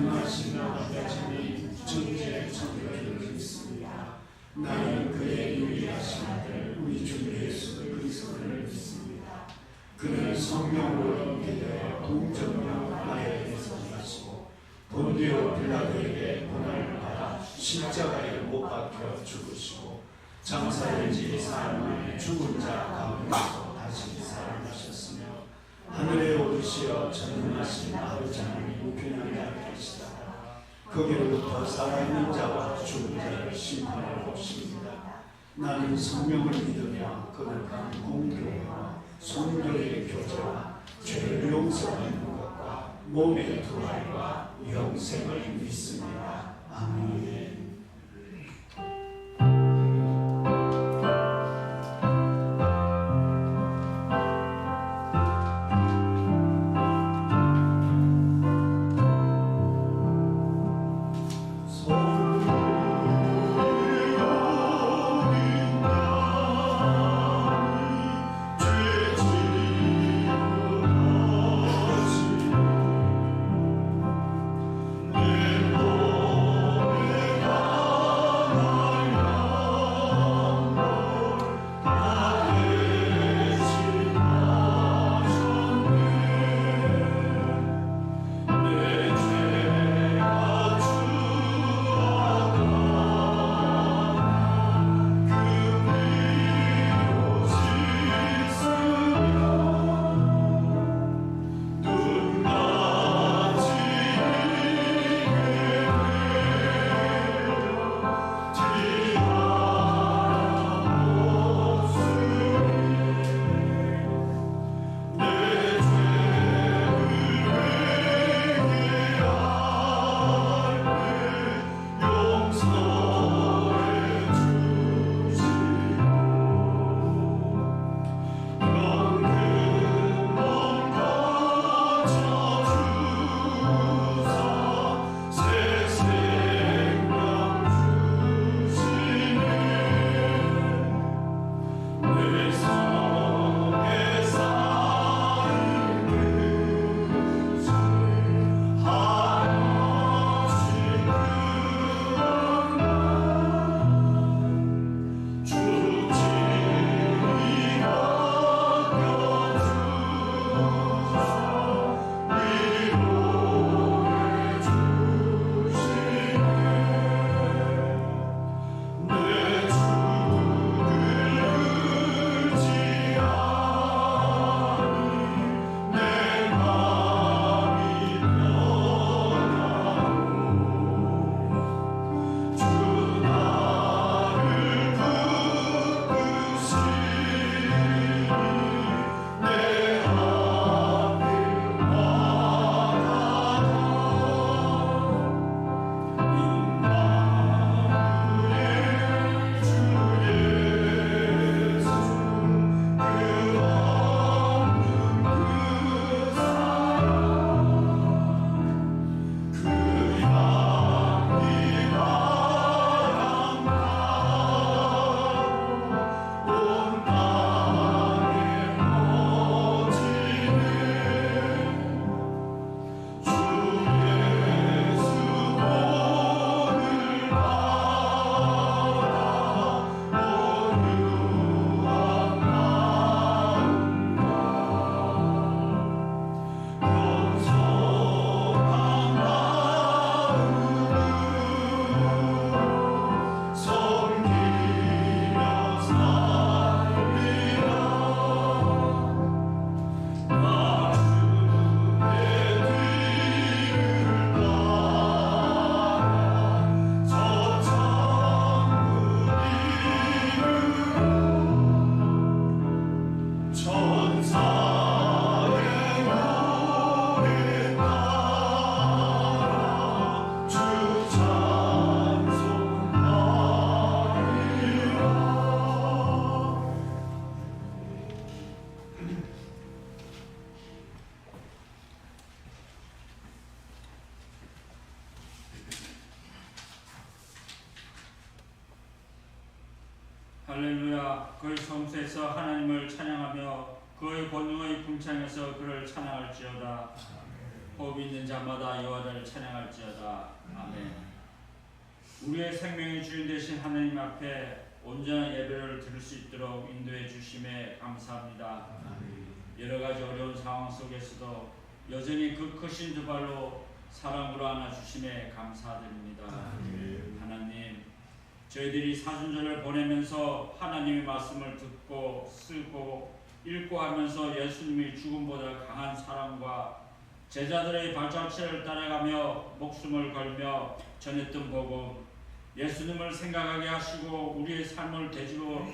전능하신 아버지의 존재 전능을 믿습니다. 나는 그의 유일하신 아들 우리 주 예수 그리스도를 믿습니다. 그는 성령으로 잉태되어 동정녀 마리아에게서 나시고 본디오 빌라도에게 고난을 받아 십자가에 못 박혀 죽으시고 장사된 지 사흘 만에 죽은 자 가운데서 다시 살아나셨으며 하늘에 오르시어 전능하신 아버지 하나님 우편에 앉아 계시다가 거기로부터 살아있는 자와 죽은 자를 심판하러 오십니다. 나는 성령을 믿으며 거룩한 공교회와 성도의 교제와 죄를 용서하는 것과 몸의 부활과 영생을 믿습니다. 아멘. 할렐루야. 그의 성소에서 하나님을 찬양하며 그의 권능의 궁창에서 그를 찬양할지어다. 호흡 있는 자마다 여호와를 찬양할지어다. 아멘. 우리의 생명의 주인 되신 하나님 앞에 온전한 예배를 드릴 수 있도록 인도해 주심에 감사합니다. 여러 가지 어려운 상황 속에서도 여전히 그 크신 두 발로 사랑으로 안아주심에 감사드립니다. 하나님, 저희들이 사순절을 보내면서 하나님의 말씀을 듣고 쓰고 읽고 하면서 예수님의 죽음보다 강한 사랑과 제자들의 발자취를 따라가며 목숨을 걸며 전했던 복음, 예수님을 생각하게 하시고 우리의 삶을 되짚어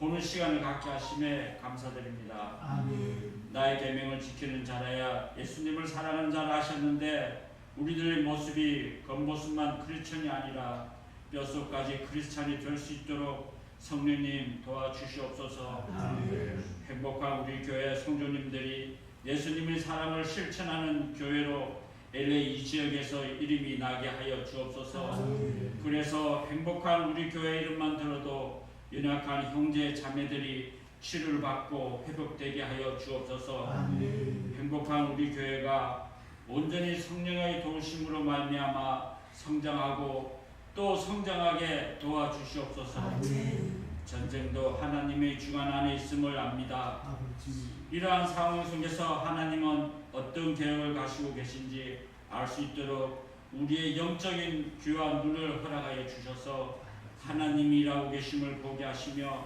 보는 시간을 갖게 하심에 감사드립니다. 아멘. 나의 계명을 지키는 자라야 예수님을 사랑하는 자라 하셨는데 우리들의 모습이 겉모습만 크리스천이 아니라 뼛속까지 크리스찬이 될 수 있도록 성령님 도와주시옵소서. 아멘. 행복한 우리 교회 성도님들이 예수님의 사랑을 실천하는 교회로 LA 이 지역에서 이름이 나게 하여 주옵소서. 아멘. 그래서 행복한 우리 교회 이름만 들어도 연약한 형제 자매들이 치료를 받고 회복되게 하여 주옵소서. 아멘. 행복한 우리 교회가 온전히 성령의 도우심으로 말미암아 성장하고 또 성장하게 도와주시옵소서. 아멘. 전쟁도 하나님의 주관 안에 있음을 압니다. 아버지. 이러한 상황 속에서 하나님은 어떤 계획을 가지고 계신지 알 수 있도록 우리의 영적인 귀와 눈을 허락하여 주셔서 하나님이 일하고 계심을 보게 하시며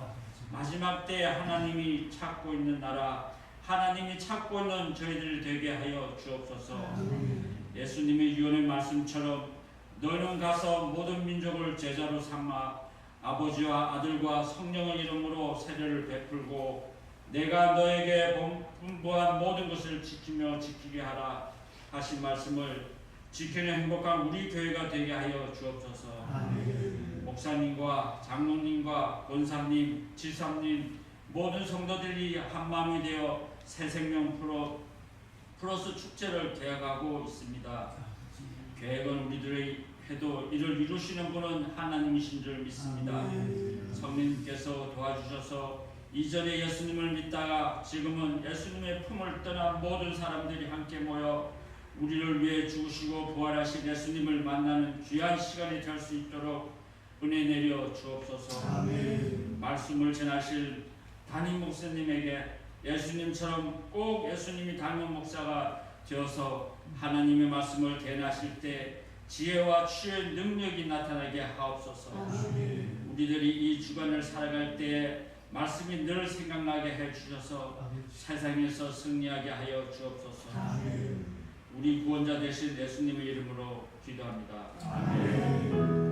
마지막 때 하나님이 찾고 있는 나라, 하나님이 찾고 있는 저희들 되게 하여 주옵소서. 예수님의 유언의 말씀처럼 너희는 가서 모든 민족을 제자로 삼아 아버지와 아들과 성령의 이름으로 세례를 베풀고 내가 너에게 분부한 모든 것을 지키며 지키게 하라 하신 말씀을 지키는 행복한 우리 교회가 되게 하여 주옵소서. 아멘. 목사님과 장로님과 권사님, 지사님 모든 성도들이 한마음이 되어 새생명 플러스 축제를 계획하고 있습니다. 계획은 우리들의 해도 이를 이루시는 분은 하나님이신 줄 믿습니다. 성령님께서 도와주셔서 이전에 예수님을 믿다가 지금은 예수님의 품을 떠난 모든 사람들이 함께 모여 우리를 위해 죽으시고 부활하신 예수님을 만나는 귀한 시간이 될 수 있도록 은혜 내려 주옵소서. 아멘. 말씀을 전하실 담임 목사님에게 예수님처럼 꼭 예수님이 담임 목사가 되어서 하나님의 말씀을 대하실 때 지혜와 치유의 능력이 나타나게 하옵소서. 아멘. 우리들이 이 주간을 살아갈 때에 말씀이 늘 생각나게 해주셔서 세상에서 승리하게 하여 주옵소서. 아멘. 우리 구원자 되신 예수님의 이름으로 기도합니다. 아멘.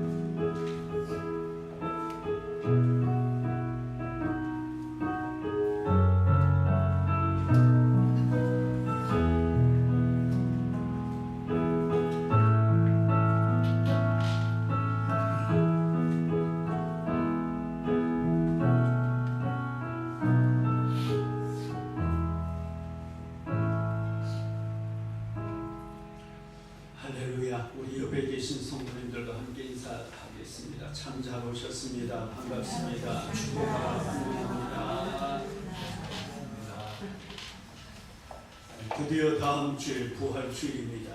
할렐루야. 우리 옆에 계신 성도님들과 함께 인사하겠습니다. 참 잘 오셨습니다. 반갑습니다. 축복과 환영합니다. 드디어 다음 주일 부활주일입니다.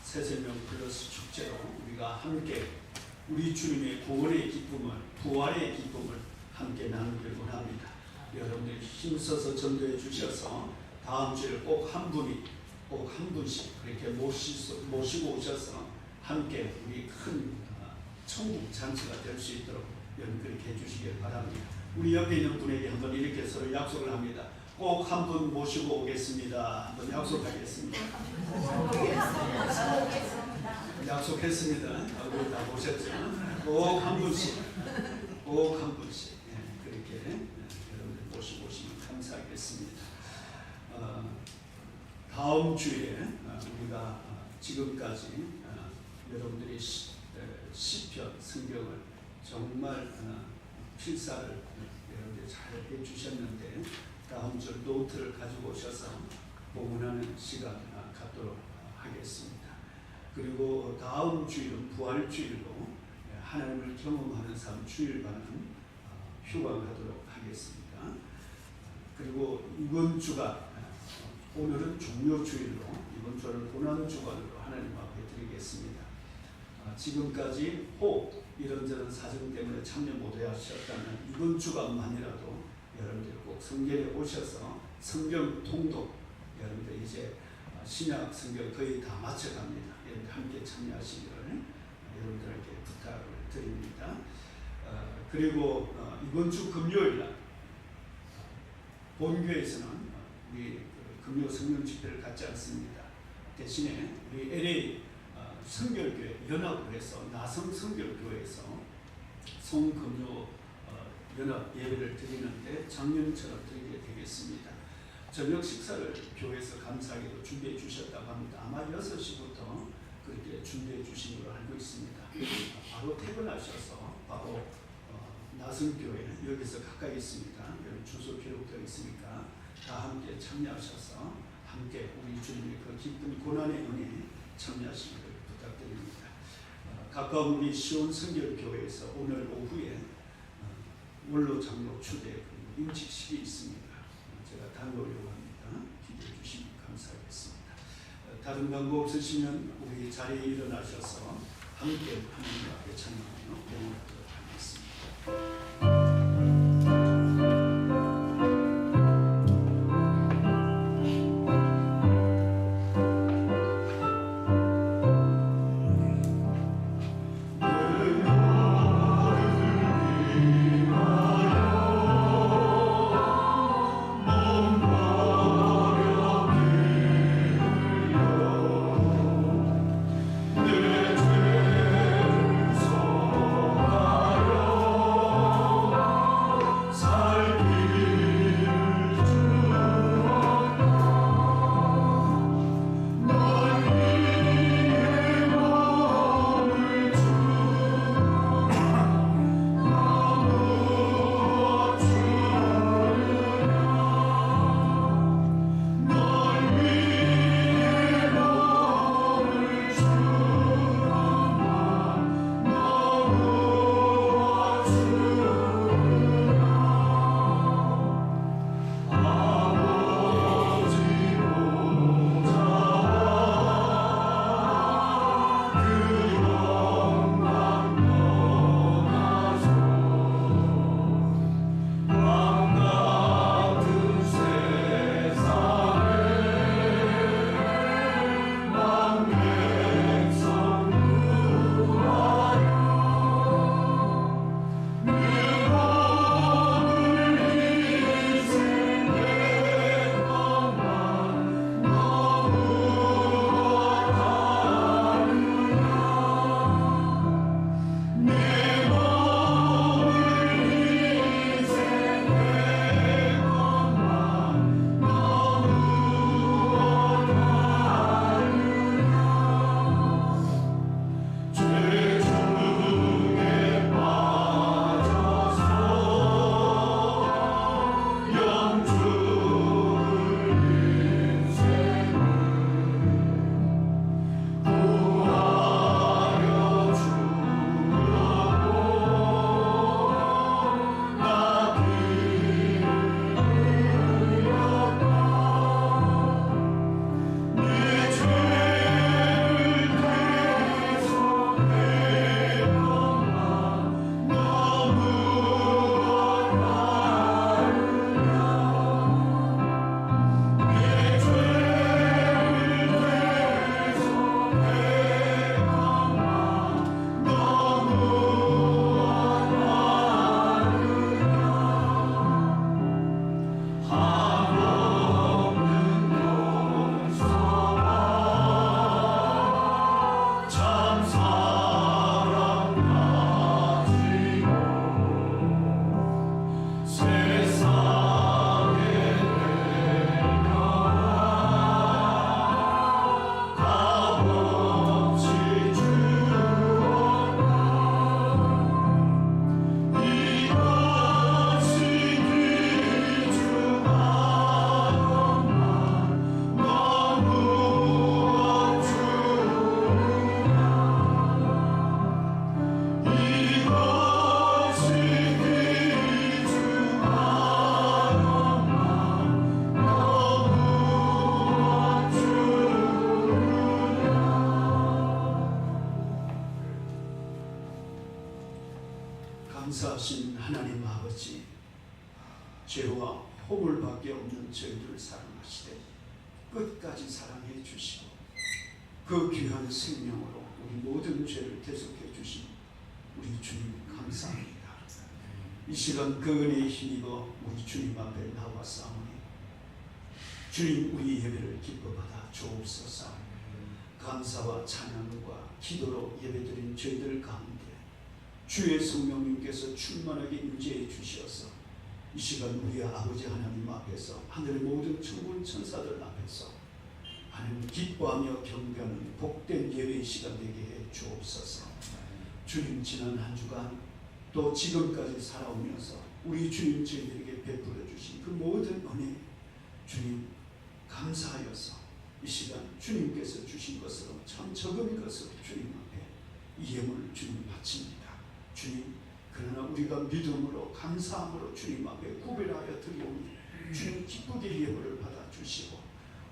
새생명 플러스 축제로 우리가 함께 우리 주님의 구원의 기쁨을, 부활의 기쁨을 함께 나누길 원합니다. 여러분들 힘써서 전도해 주셔서 다음 주일 꼭 한 분씩 그렇게 모시고 오셔서 함께 우리 큰 천국 잔치가 될 수 있도록 그렇게 해주시길 바랍니다. 우리 옆에 있는 분에게 한번 이렇게 서로 약속을 합니다. 꼭 한 분 모시고 오겠습니다. 한번 약속하겠습니다. 약속했습니다. 우리 다 모셨죠? 꼭 한 분씩, 그렇게 여러분들 모시고 오시면 감사하겠습니다. 다음 주에 우리가 지금까지 여러분들이 시편 성경을 정말 필사를 여러분들이 잘 해주셨는데 다음 주 노트를 가지고 오셔서 복문하는 시간 갖도록 하겠습니다. 그리고 다음 주일은 부활주일로 하나님을 경험하는 삶 주일반은 휴강을 하도록 하겠습니다. 그리고 이번 주가 오늘은 종료주일로 이번 주는 고난 주간으로 하나님 앞에 드리겠습니다. 지금까지 혹 이런저런 사정 때문에 참여 못하셨다면 이번 주간만이라도 여러분들 꼭 성경에 오셔서 성경 통독, 여러분들 이제 신약 성경 거의 다 마쳐갑니다. 여러분들 함께 참여하시기를 여러분들에게 부탁을 드립니다. 그리고 이번 주 금요일 날 본교에서는 우리 금요 성령 집회를 갖지 않습니다. 대신에 우리 LA 성결교회 연합을 해서 나성 성결교회에서 성금요 연합 예배를 드리는데 작년처럼 드리게 되겠습니다. 저녁 식사를 교회에서 감사하게도 준비해 주셨다고 합니다. 아마 6시부터 그렇게 준비해 주신 걸로 알고 있습니다. 바로 퇴근하셔서 바로 나성교회 여기서 가까이 있습니다. 여러분 주소 기록되어 있으니까 다 함께 참여하셔서 함께 우리 주님의 그 기쁜 고난의 은혜에 참여하시기를 부탁드립니다. 가까운 우리 시온 성결교회에서 오늘 오후에 원로 장로 추대 임직식이 있습니다. 제가 다녀오려고 합니다. 기대해 주시면 감사하겠습니다. 다른 방법 없으시면 우리 자리에 일어나셔서 함께 하나님 앞에 찬양하며 영원하도록 하겠습니다. 내 죄를 속아요 감사하신 하나님 아버지, 죄와 허물밖에 없는 저희들을 사랑하시되 끝까지 사랑해 주시고 그 귀한 생명으로 우리 모든 죄를 대속해 주신 우리 주님 감사합니다. 이 시간 그 은혜에 힘입어 우리 주님 앞에 나와싸우니 주님 우리 예배를 기뻐 받아 주옵소서. 감사와 찬양과 기도로 예배드린 저희들 가운데 주의 성령님께서 충만하게 임재해 주시어서 이 시간 우리 아버지 하나님 앞에서 하늘의 모든 천군 천사들 앞에서 하나님 기뻐하며 경배하는 복된 예배의 시간 되게 해 주옵소서. 주님 지난 한 주간 또 지금까지 살아오면서 우리 주님 저희들에게 베풀어 주신 그 모든 은혜 주님 감사하여서 이 시간 주님께서 주신 것으로 참 적은 것으로 주님 앞에 이 예물을 주님 바칩니다. 주님, 그러나 우리가 믿음으로 감사함으로 주님 앞에 구별하여 드리오니 주님 기쁘게 예물을 받아주시고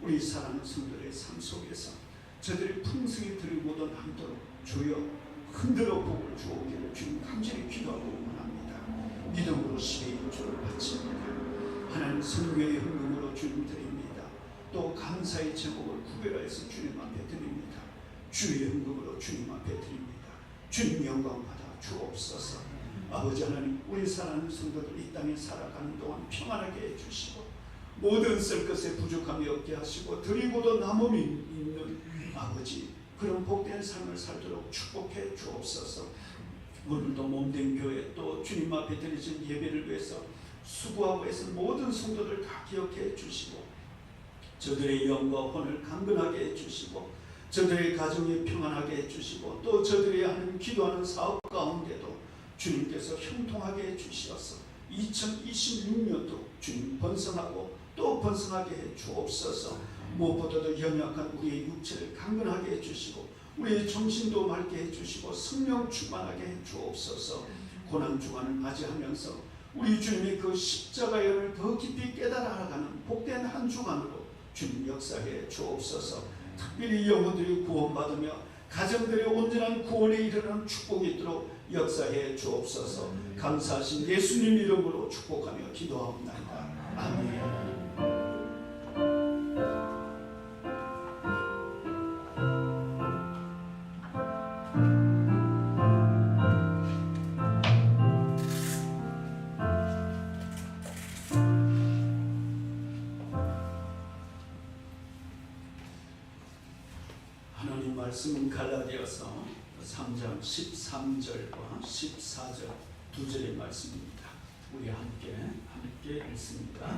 우리 사랑하는 성도들의 삶 속에서 저들의 풍성히 들고도 남도록 주여 흔들어 복을 주오기를 주님 간절히 기도하고 원합니다. 믿음으로 10의 인조를 바칩니다. 하나님 성교의 헌금으로 주님 드립니다. 또 감사의 제목을 구별하여서 주님 앞에 드립니다. 주의 헌금으로 주님 앞에 드립니다. 주님 영광 받아 주옵소서. 아버지 하나님, 우리 사랑하는 성도들 이 땅에 살아가는 동안 평안하게 해주시고 모든 쓸 것에 부족함이 없게 하시고 드리고도 남음이 있는 아버지 그런 복된 삶을 살도록 축복해 주옵소서. 오늘도 몸된 교회 또 주님 앞에 드리신 예배를 위해서 수고하고 애쓴 모든 성도들 다 기억해 주시고 저들의 영과 혼을 강건하게 해주시고 저들의 가정에 평안하게 해주시고 또 저들이 하는 기도하는 사업 가운데도 주님께서 형통하게 해주시어서 2026년도 주님 번성하고 또 번성하게 해 주옵소서. 무엇보다도 연약한 우리의 육체를 강건하게 해주시고 우리의 정신도 맑게 해주시고 성령 충만하게 해 주옵소서. 고난주간을 맞이하면서 우리 주님의 그 십자가의 은을 더 깊이 깨달아 알아가는 복된 한 주간으로 주님 역사해 주옵소서. 특별히 영혼들이 구원받으며 가정들의 온전한 구원에 이르는 축복이 있도록 역사해 주옵소서. 감사하신 예수님 이름으로 축복하며 기도하옵나이다. 아멘. 하나님 말씀은 갈라디아서 3장 13절과 14절 두 절의 말씀입니다. 우리 함께 읽습니다.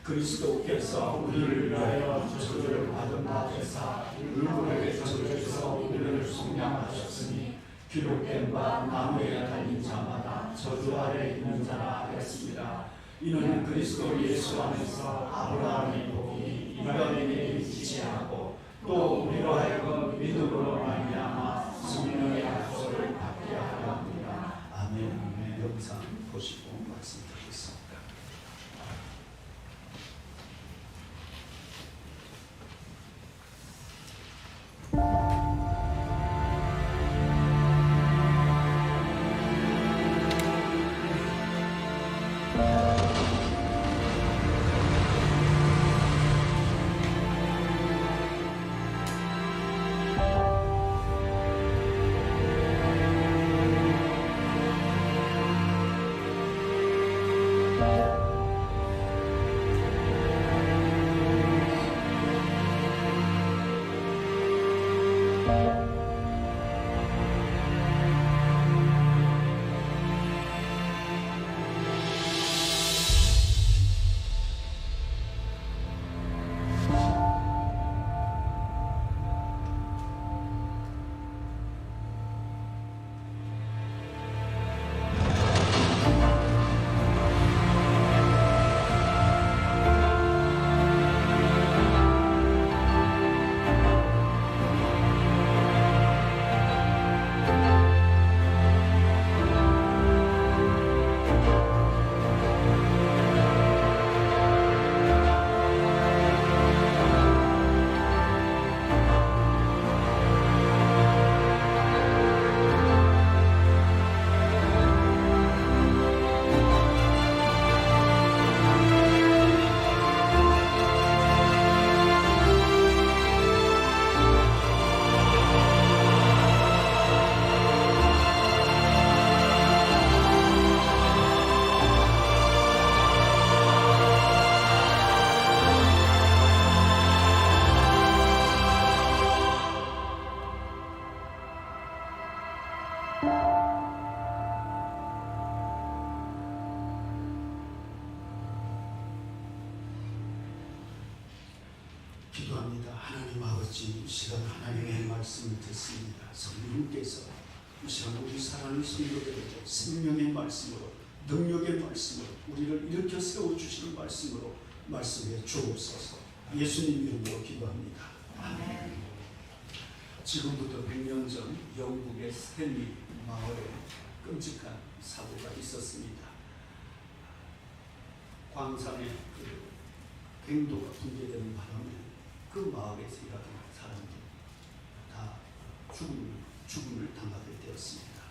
그리스도께서 우리를 위하여 저주를 받은 바 되사 물고에게 저주에서 우리를 속량하셨으니 기록된 바 나무에 달린 자마다 저주 아래 있는 자라 하였습니다. 이는 그리스도 예수 안에서 아브라함의 복이 이방인에게 지체하고 또 우리로 하여금 믿음으로 말미암아 성령의 약속을 받게 하려 합니다. 아멘. 영상 보시고 말씀드리겠습니다. 아버지, 이 시간 하나님의 말씀을 듣습니다. 성령께서 이 시간 우리 사랑하는 성도들에게 생명의 말씀으로, 능력의 말씀으로, 우리를 일으켜 세워주시는 말씀으로 말씀해 주옵소서. 예수님 이름으로 기도합니다. 아멘. 지금부터 100년 전 영국의 스탠리 마을에 끔찍한 사고가 있었습니다. 광산의 갱도가 붕괴되는 바람에 그 마을에서 일하던 사람들이 다 죽음을 당하게 되었습니다.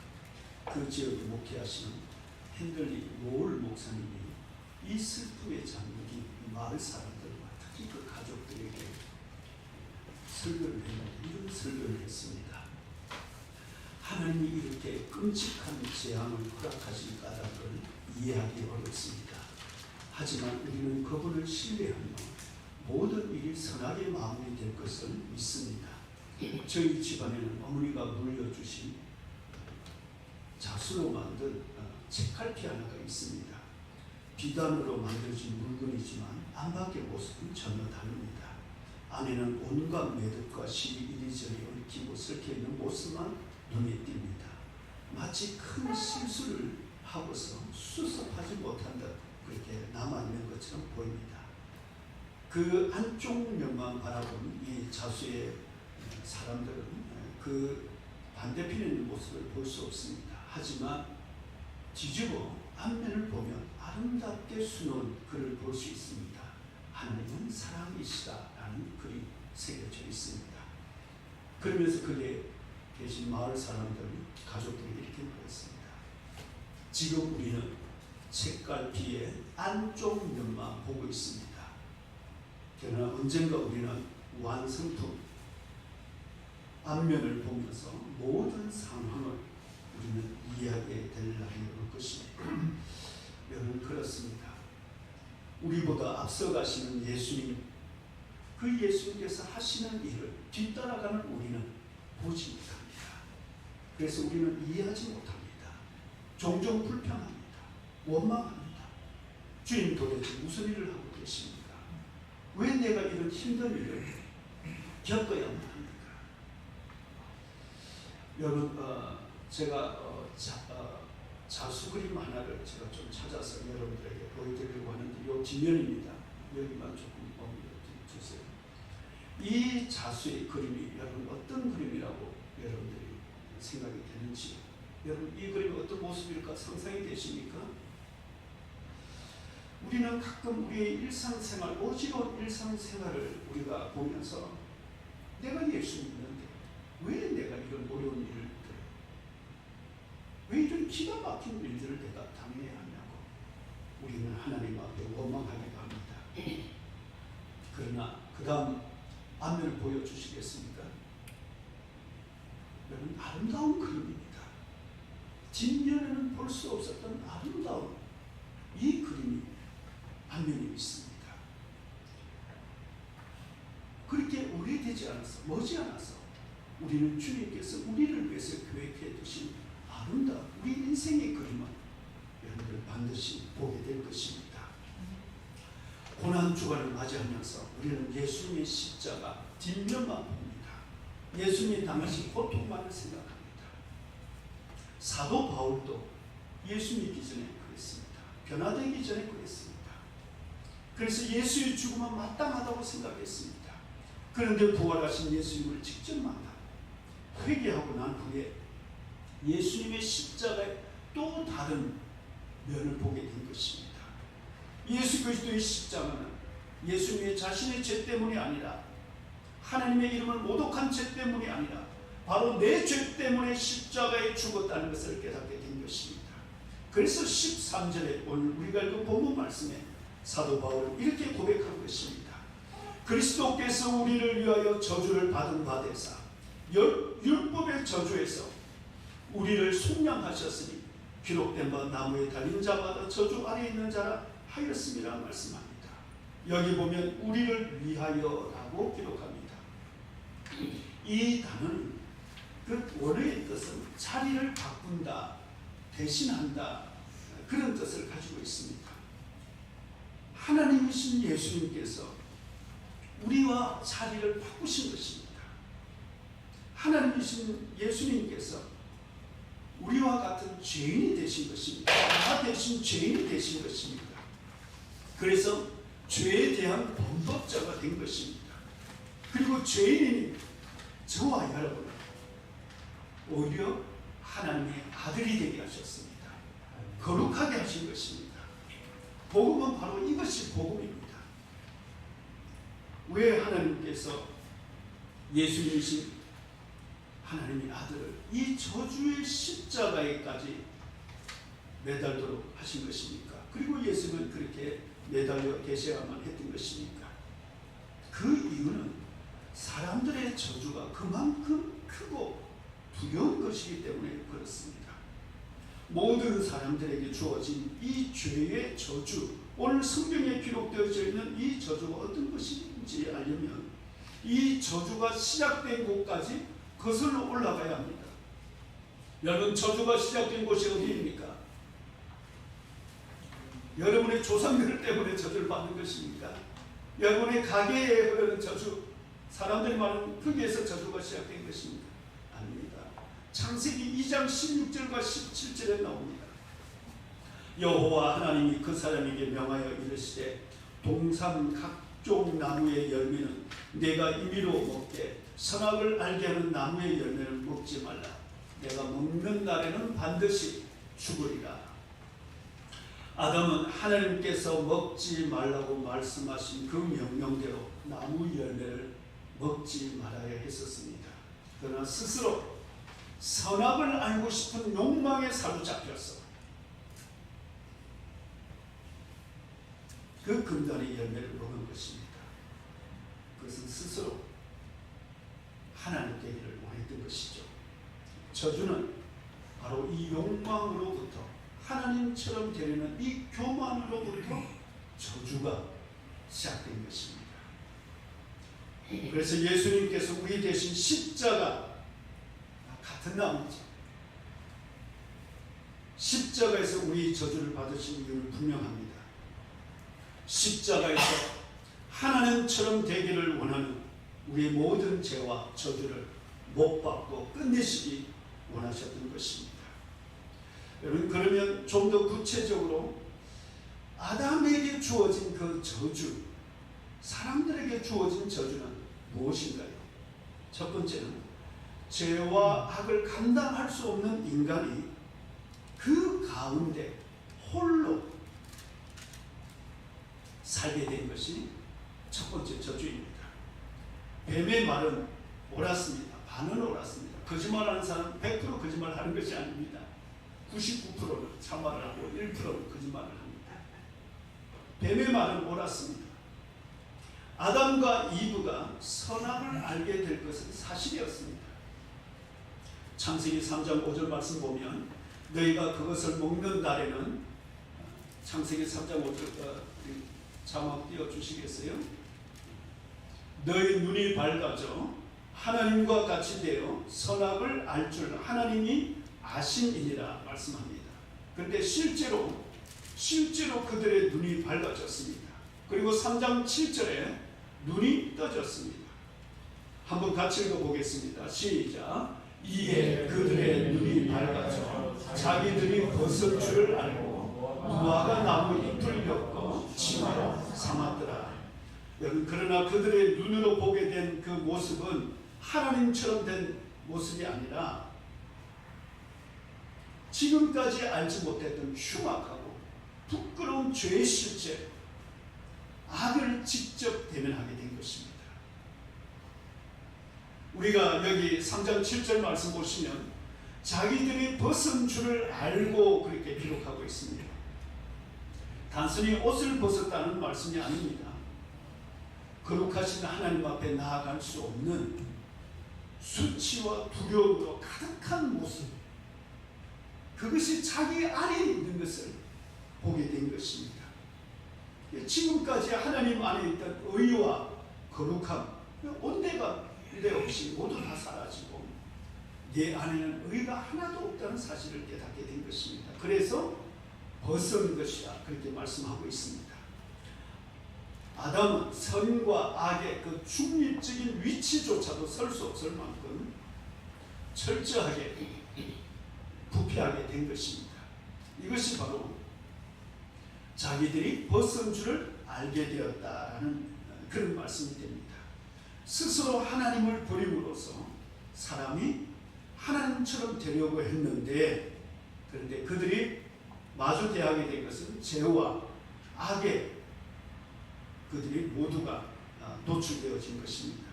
그 지역에 목회하시는 핸들리 노을 목사님이 이 슬픔에 잠긴 마을 사람들과 특히 그 가족들에게 설교를 했는데 이런 설교를 했습니다. 하나님이 이렇게 끔찍한 재앙을 허락하신 까닭을 이해하기 어렵습니다. 하지만 우리는 그분을 신뢰하며 모든 일이 선하게 마무리될 것을 믿습니다. 저희 집안에는 어머니가 물려주신 자수로 만든 책갈피 하나가 있습니다. 비단으로 만들어진 물건이지만 안팎의 모습은 전혀 다릅니다. 안에는 온갖 매듭과 실이 이리저리 얽히고 섞여 있는 모습만 눈에 띕니다. 마치 큰 실수를 하고서 수습하지 못한 듯 그렇게 남아있는 것처럼 보입니다. 그 안쪽 면만 바라본 이 자수의 사람들은 그 반대편에 있는 모습을 볼 수 없습니다. 하지만 뒤집어 앞면을 보면 아름답게 수놓은 글을 볼 수 있습니다. 하나님은 사랑이시다라는 글이 새겨져 있습니다. 그러면서 거기에 계신 마을 사람들, 가족들이 이렇게 말했습니다. 지금 우리는 책갈피의 안쪽 면만 보고 있습니다. 그러나 언젠가 우리는 완성품, 앞면을 보면서 모든 상황을 우리는 이해하게 될 날이 올 것입니다. 여러분, 그렇습니다. 우리보다 앞서가시는 예수님, 그 예수님께서 하시는 일을 뒤따라가는 우리는 보지 못합니다. 그래서 우리는 이해하지 못합니다. 종종 불평합니다. 원망합니다. 주님, 도대체 무슨 일을 하고 계십니까? 왜 내가 이런 힘든 일을 겪어야만 합니까? 여러분, 제가 자수 그림 하나를 제가 좀 찾아서 여러분들에게 보여드리려고 하는데 이 뒷면입니다. 여기만 조금 주세요. 이 자수의 그림이 여러분 어떤 그림이라고 여러분들이 생각이 되는지, 여러분 이 그림이 어떤 모습일까 상상이 되십니까? 우리는 가끔 우리의 일상생활, 어지러운 일상생활을 우리가 보면서 내가 예수 믿는데 왜 내가 이런 어려운 일을 해? 왜 이런 기가 막힌 일들을 내가 당해야 하냐고 우리는 하나님 앞에 원망하기도 합니다. 그러나 그 다음 앞면을 보여주시겠습니까? 여러분, 아름다운 그림입니다. 뒷면에는 볼 수 없었던 아름다운 이 그림이 앞면에 있습니다. 그렇게 오래되지 않아서, 머지않아서 우리는 주님께서 우리를 위해서 계획해 두신 아름다운 우리 인생의 그림을 여러분들 반드시 보게 될 것입니다. 고난 주간을 맞이하면서 우리는 예수님의 십자가 뒷면만 봅니다. 예수님이 당하신 고통만을 생각합니다. 사도 바울도 예수 믿기 전에 그랬습니다. 변화되기 전에 그랬습니다. 그래서 예수의 죽음은 마땅하다고 생각했습니다. 그런데 부활하신 예수님을 직접 만나 회개하고 난 후에 예수님의 십자가의 또 다른 면을 보게 된 것입니다. 예수 그리스도의 십자가는 예수님의 자신의 죄 때문이 아니라 하나님의 이름을 모독한 죄 때문이 아니라 바로 내 죄 때문에 십자가에 죽었다는 것을 깨닫게 된 것입니다. 그래서 13절에 오늘 우리가 읽은 본문 말씀에 사도 바울은 이렇게 고백한 것입니다. 그리스도께서 우리를 위하여 저주를 받은 바 되사 율법의 저주에서 우리를 속량하셨으니 기록된 바 나무에 달린 자마다 저주 아래 있는 자라 하였음이라 말씀합니다. 여기 보면 우리를 위하여라고 기록합니다. 이 단어는 그 원어의 뜻은 자리를 바꾼다, 대신한다, 그런 뜻을 가지고 있습니다. 하나님이신 예수님께서 우리와 자리를 바꾸신 것입니다. 하나님이신 예수님께서 우리와 같은 죄인이 되신 것입니다. 나 대신 죄인이 되신 것입니다. 그래서 죄에 대한 범법자가 된 것입니다. 그리고 죄인인 저와 여러분은 오히려 하나님의 아들이 되게 하셨습니다. 거룩하게 하신 것입니다. 복음은 바로 이것이 복음입니다. 왜 하나님께서 예수님이신 하나님의 아들을 이 저주의 십자가에까지 매달도록 하신 것입니까? 그리고 예수는 그렇게 매달려 계셔야만 했던 것입니까? 그 이유는 사람들의 저주가 그만큼 크고 두려운 것이기 때문에 그렇습니다. 모든 사람들에게 주어진 이 죄의 저주, 오늘 성경에 기록되어져 있는 이 저주가 어떤 것인지 알려면 이 저주가 시작된 곳까지 거슬러 올라가야 합니다. 여러분, 저주가 시작된 곳이 어디입니까? 여러분의 조상들 때문에 저주를 받는 것입니까? 여러분의 가게에 흐르는 저주, 사람들이 말하는 흙에서 저주가 시작된 것입니까? 아닙니다. 창세기 2장 16절과 17절에 나옵니다. 여호와 하나님이 그 사람에게 명하여 이르시되 동산 각종 나무의 열매는 내가 임의로 먹되 선악을 알게 하는 나무의 열매는 먹지 말라. 내가 먹는 날에는 반드시 죽으리라. 아담은 하나님께서 먹지 말라고 말씀하신 그 명령대로 나무 열매를 먹지 말아야 했었습니다. 그러나 스스로 선악을 알고 싶은 욕망에 사로잡혀서 그 금단의 열매를 먹은 것입니다. 그것은 스스로 하나님 되기를 원했던 것이죠. 저주는 바로 이 욕망으로부터 하나님처럼 되려는 이 교만으로부터 저주가 시작된 것입니다. 그래서 예수님께서 우리 대신 십자가 같은 나무죠. 십자가에서 우리 저주를 받으신 이유는 분명합니다. 십자가에서 하나님처럼 되기를 원하는 우리의 모든 죄와 저주를 못 받고 끝내시기 원하셨던 것입니다. 여러분, 그러면 좀 더 구체적으로 아담에게 주어진 그 저주, 사람들에게 주어진 저주는 무엇인가요? 첫 번째는 죄와 악을 감당할 수 없는 인간이 그 가운데 홀로 살게 된 것이 첫 번째 저주입니다. 뱀의 말은 옳았습니다. 반은 옳았습니다. 거짓말하는 사람은 100% 거짓말하는 것이 아닙니다. 99%는 참말을 하고 1%는 거짓말을 합니다. 뱀의 말은 옳았습니다. 아담과 이브가 선악을 알게 될 것은 사실이었습니다. 창세기 3장 5절 말씀 보면 너희가 그것을 먹는 날에는, 창세기 3장 5절 자막 띄워주시겠어요? 너희 눈이 밝아져 하나님과 같이 되어 선악을 알 줄 하나님이 아심이니라 말씀합니다. 그런데 실제로 그들의 눈이 밝아졌습니다. 그리고 3장 7절에 눈이 떠졌습니다. 한번 같이 읽어보겠습니다. 시작. 이에 그들의 눈이 밝아져 자기들이 벗을 줄을 알고 무화과 나무 잎을 엮어 치마로 삼았더라. 여러분, 그러나 그들의 눈으로 보게 된 그 모습은 하나님처럼 된 모습이 아니라 지금까지 알지 못했던 흉악하고 부끄러운 죄의 실제, 악을 직접 대면하게 된 것입니다. 우리가 여기 3장 7절 말씀 보시면 자기들이 벗은 줄을 알고 그렇게 기록하고 있습니다. 단순히 옷을 벗었다는 말씀이 아닙니다. 거룩하신 하나님 앞에 나아갈 수 없는 수치와 두려움으로 가득한 모습, 그것이 자기 안에 있는 것을 보게 된 것입니다. 지금까지 하나님 안에 있던 의와 거룩함, 온데가 내 없이 모두 다 사라지고 내 안에는 의가 하나도 없다는 사실을 깨닫게 된 것입니다. 그래서 벗은 것이라 그렇게 말씀하고 있습니다. 아담은 선과 악의 그 중립적인 위치조차도 설 수 없을 만큼 철저하게 부패하게 된 것입니다. 이것이 바로 자기들이 벗은 줄을 알게 되었다라는 그런 말씀이 됩니다. 스스로 하나님을 버림으로써 사람이 하나님처럼 되려고 했는데, 그런데 그들이 마주대하게 된 것은 죄와 악에 그들이 모두가 노출되어진 것입니다.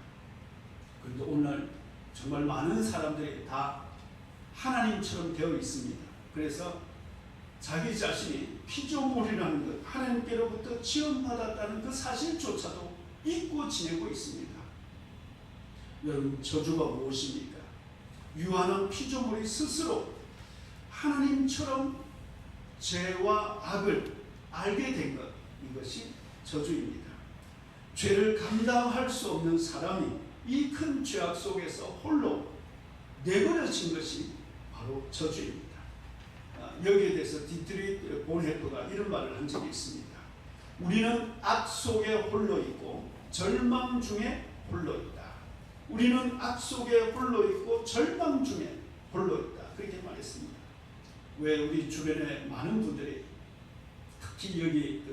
그런데 오늘 정말 많은 사람들이 다 하나님처럼 되어 있습니다. 그래서 자기 자신이 피조물이라는 것, 하나님께로부터 지원받았다는 그 사실조차도 잊고 지내고 있습니다. 여러분, 저주가 무엇입니까? 유한한 피조물이 스스로 하나님처럼 죄와 악을 알게 된 것, 이것이 저주입니다. 죄를 감당할 수 없는 사람이 이 큰 죄악 속에서 홀로 내버려진 것이 바로 저주입니다. 여기에 대해서 디트리히 본헤프가 이런 말을 한 적이 있습니다. 우리는 악 속에 홀로 있고 절망 중에 홀로 있다. 우리는 악 속에 홀로 있고 절망 중에 홀로 있다. 그렇게 말했습니다. 왜 우리 주변에 많은 분들이, 특히 여기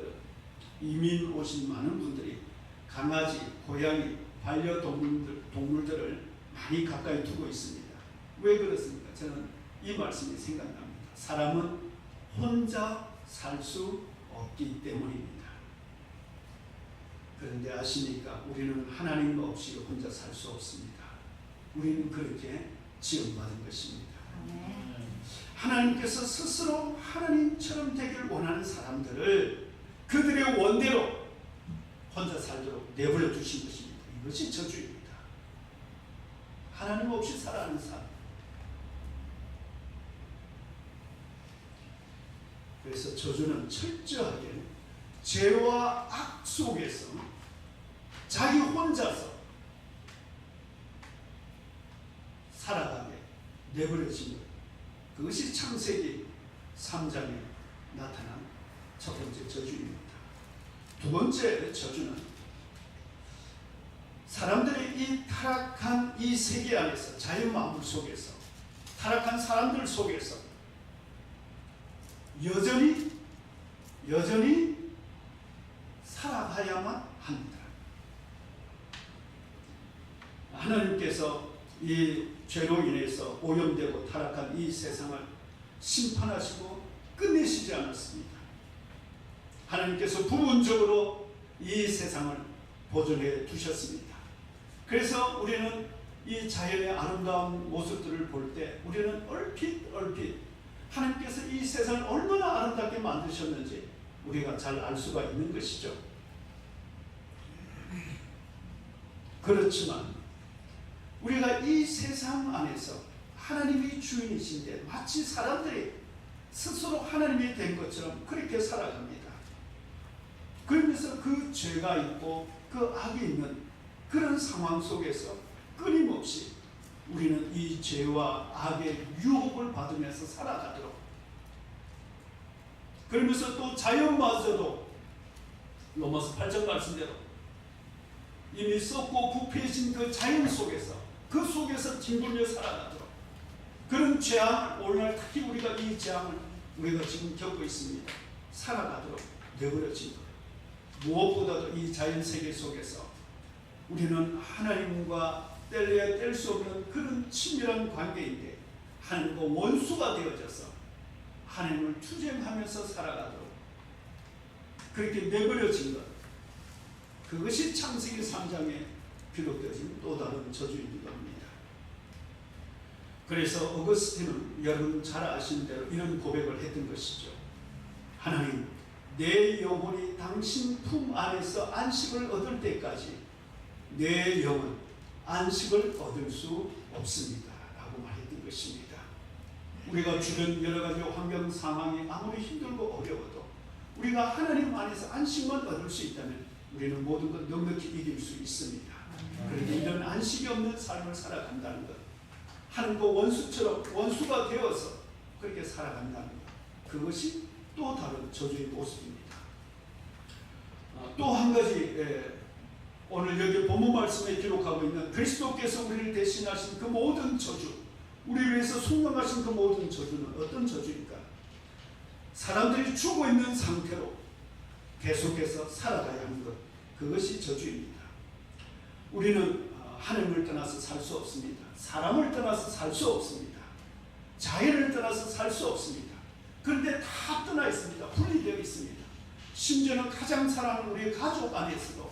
이민 오신 많은 분들이 강아지, 고양이, 반려동물들을 많이 가까이 두고 있습니다. 왜 그렇습니까? 저는 이 말씀이 생각납니다. 사람은 혼자 살 수 없기 때문입니다. 그런데 아십니까? 우리는 하나님 없이 혼자 살 수 없습니다. 우리는 그렇게 지원받은 것입니다. 하나님께서 스스로 하나님처럼 되길 원하는 사람들을 그들의 원대로 혼자 살도록 내버려 두신 것입니다. 이것이 저주입니다. 하나님 없이 살아가는 삶. 그래서 저주는 철저하게 죄와 악 속에서 자기 혼자서 살아가게 내버려진 것. 그것이 창세기 3장에 나타난 첫 번째 저주입니다. 두 번째 저주는 사람들의 이 타락한 이 세계 안에서, 자연 만물 속에서, 타락한 사람들 속에서 여전히 살아가야만 합니다. 하나님께서 이 죄로 인해서 오염되고 타락한 이 세상을 심판하시고 끝내시지 않았습니다. 하나님께서 부분적으로 이 세상을 보존해 두셨습니다. 그래서 우리는 이 자연의 아름다운 모습들을 볼 때 우리는 얼핏 하나님께서 이 세상을 얼마나 아름답게 만드셨는지 우리가 잘 알 수가 있는 것이죠. 그렇지만 우리가 이 세상 안에서 하나님이 주인이신데 마치 사람들이 스스로 하나님이 된 것처럼 그렇게 살아갑니다. 그러면서 그 죄가 있고 그 악이 있는 그런 상황 속에서 끊임없이 우리는 이 죄와 악의 유혹을 받으면서 살아가도록, 그러면서 또 자연마저도 로마서 8장 말씀대로 이미 썩고 부패해진 그 자연 속에서, 그 속에서 뒹굴며 살아가도록, 그런 재앙을 오늘날 특히 우리가 이 재앙을 우리가 지금 겪고 있습니다. 살아가도록 내버려진 것. 무엇보다도 이 자연 세계 속에서 우리는 하나님과 뗄래야 뗄 수 없는 그런 친밀한 관계인데 하나님과 원수가 되어져서 하나님을 투쟁하면서 살아가도록 그렇게 내버려진 것, 그것이 창세기 3장에 기록되어진 또 다른 저주이기도 합니다. 그래서 어거스틴은 여러분 잘 아시는 대로 이런 고백을 했던 것이죠. 하나님, 내 영혼이 당신 품 안에서 안식을 얻을 때까지 내 영은 안식을 얻을 수 없습니다 라고 말했던 것입니다. 우리가 주변 여러 가지 환경 상황이 아무리 힘들고 어려워도 우리가 하나님 안에서 안식만 얻을 수 있다면 우리는 모든 것 넉넉히 이길 수 있습니다. 그런데 이런 안식이 없는 삶을 살아간다는 것, 하나님과 원수처럼 원수가 되어서 그렇게 살아간다는 것, 그것이 또 다른 저주의 모습입니다. 또 한 가지, 오늘 여기 본문 말씀에 기록하고 있는 그리스도께서 우리를 대신하신 그 모든 저주, 우리를 위해서 속량하신 그 모든 저주는 어떤 저주일까? 사람들이 죽어 있는 상태로 계속해서 살아가야 하는 것, 그것이 저주입니다. 우리는 하나님을 떠나서 살 수 없습니다. 사람을 떠나서 살 수 없습니다. 자연을 떠나서 살 수 없습니다. 그런데 다 떠나 있습니다. 분리되어 있습니다. 심지어는 가장 사랑하는 우리의 가족 안에서도,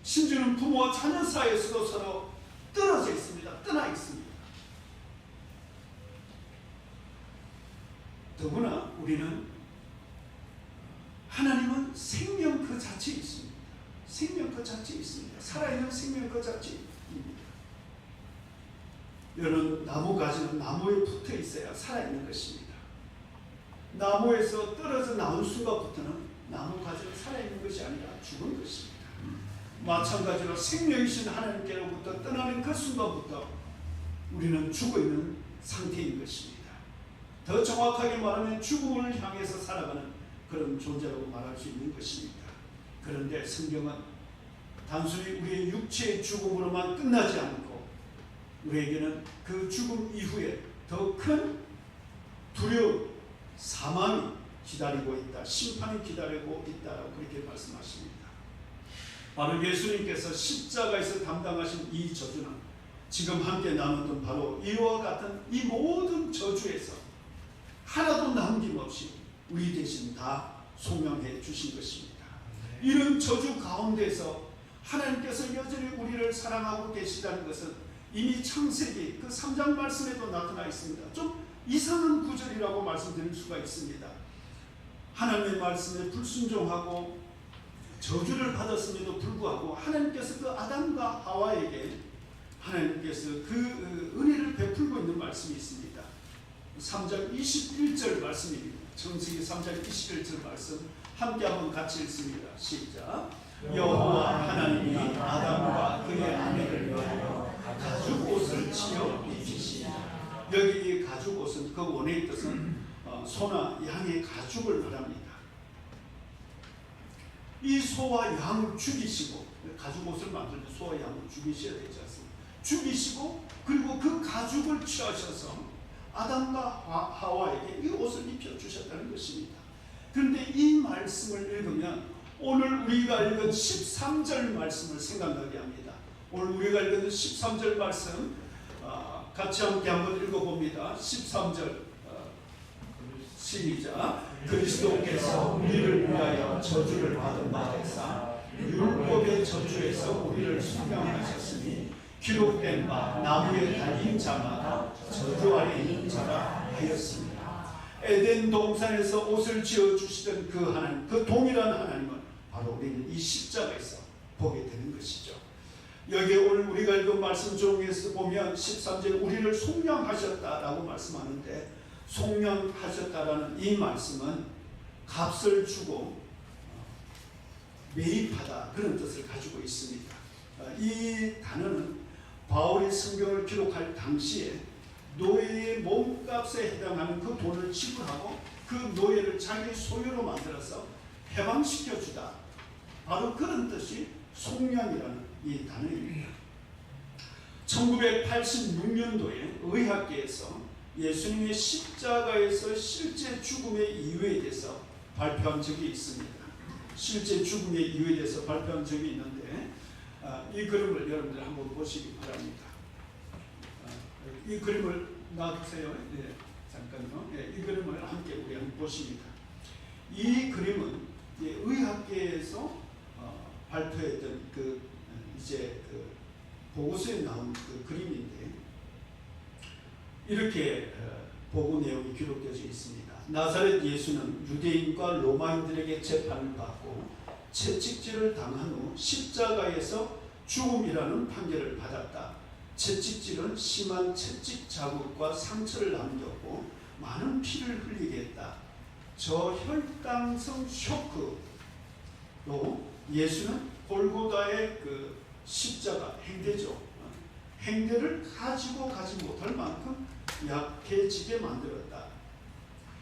심지어는 부모와 자녀 사이에서도 서로 떨어져 있습니다. 떠나 있습니다. 더구나 우리는, 하나님은 생명 그 자체에 있습니다. 생명 그 자체에 있습니다. 살아있는 생명 그 자체입니다. 여러분, 나무가지는 나무에 붙어 있어야 살아있는 것입니다. 나무에서 떨어져 나온 순간부터는 나무가지는 살아있는 것이 아니라 죽은 것입니다. 마찬가지로 생명이신 하나님께로부터 떠나는 그 순간부터 우리는 죽어있는 상태인 것입니다. 더 정확하게 말하면 죽음을 향해서 살아가는 그런 존재라고 말할 수 있는 것입니다. 그런데 성경은 단순히 우리의 육체의 죽음으로만 끝나지 않고 우리에게는 그 죽음 이후에 더 큰 두려움, 사망이 기다리고 있다, 심판이 기다리고 있다라고 그렇게 말씀하십니다. 바로 예수님께서 십자가에서 담당하신 이 저주는 지금 함께 나누던 바로 이와 같은 이 모든 저주에서 하나도 남김없이 우리 대신 다 소명해 주신 것입니다. 이런 저주 가운데서 하나님께서 여전히 우리를 사랑하고 계시다는 것은 이미 창세기 그 3장 말씀에도 나타나 있습니다. 좀 이상한 구절이라고 말씀드릴 수가 있습니다. 하나님의 말씀에 불순종하고 저주를 받았음에도 불구하고 하나님께서 그 아담과 하와에게 하나님께서 그 은혜를 베풀고 있는 말씀이 있습니다. 3장 21절 말씀입니다. 창세기 3장 21절 말씀 함께 한번 같이 읽습니다. 시작. 여호와 하나님이 아담과 그의 아내를 위하여 가죽 옷을 지어 입히시니라. 여기 이 가죽 옷은 그 원어의 뜻은 소나 양의 가죽을 말합니다. 이 소와 양을 죽이시고, 가죽 옷을 만들 때 소와 양을 죽이셔야 되지 않습니까? 죽이시고 그리고 그 가죽을 취하셔서 아담과 하와에게 이 옷을 입혀주셨다는 것입니다. 그런데 이 말씀을 읽으면 오늘 우리가 읽은 13절 말씀을 생각나게 합니다. 오늘 우리가 읽은 13절 말씀 같이 함께 한번 읽어봅니다. 13절 시작. 그리스도께서 우리를 위하여 저주를 받은 바 되사 율법의 저주에서 우리를 속량하셨으니 기록된 바 나무에 달린 자마다 저주 아래 있는 자라 하였습니다. 에덴 동산에서 옷을 지어주시던 그 하나님, 그 동일한 하나님을 바로 우리는 이 십자가에서 보게 되는 것이죠. 여기에 오늘 우리가 읽은 말씀 중에서 보면 13절 우리를 속량하셨다라고 말씀하는데, 속량하셨다라는 이 말씀은 값을 주고 매입하다 그런 뜻을 가지고 있습니다. 이 단어는 바울이 성경을 기록할 당시에 노예의 몸값에 해당하는 그 돈을 지불하고 그 노예를 자기 소유로 만들어서 해방시켜주다, 바로 그런 뜻이 속량이라는 이 단어입니다. 1986년도에 의학계에서 예수님의 십자가에서 실제 죽음의 이유에 대해서 발표한 적이 있습니다. 실제 죽음의 이유에 대해서 발표한 적이 있는데 이 그림을 여러분들 한번 보시기 바랍니다. 이 그림을 놔두세요. 네, 잠깐요. 네, 이 그림을 함께 우리 한번 보십니다. 이 그림은 의학계에서 발표했던 그 보고서에 나온 그 그림인데, 이렇게 보고 내용이 기록되어 있습니다. 나사렛 예수는 유대인과 로마인들에게 재판을 받고 채찍질을 당한 후 십자가에서 죽음이라는 판결을 받았다. 채찍질은 심한 채찍 자국과 상처를 남겼고 많은 피를 흘리게 했다. 저혈당성 쇼크로 예수는 골고다의 그 십자가, 행대죠. 행대를 가지고 가지 못할 만큼 약해지게 만들었다.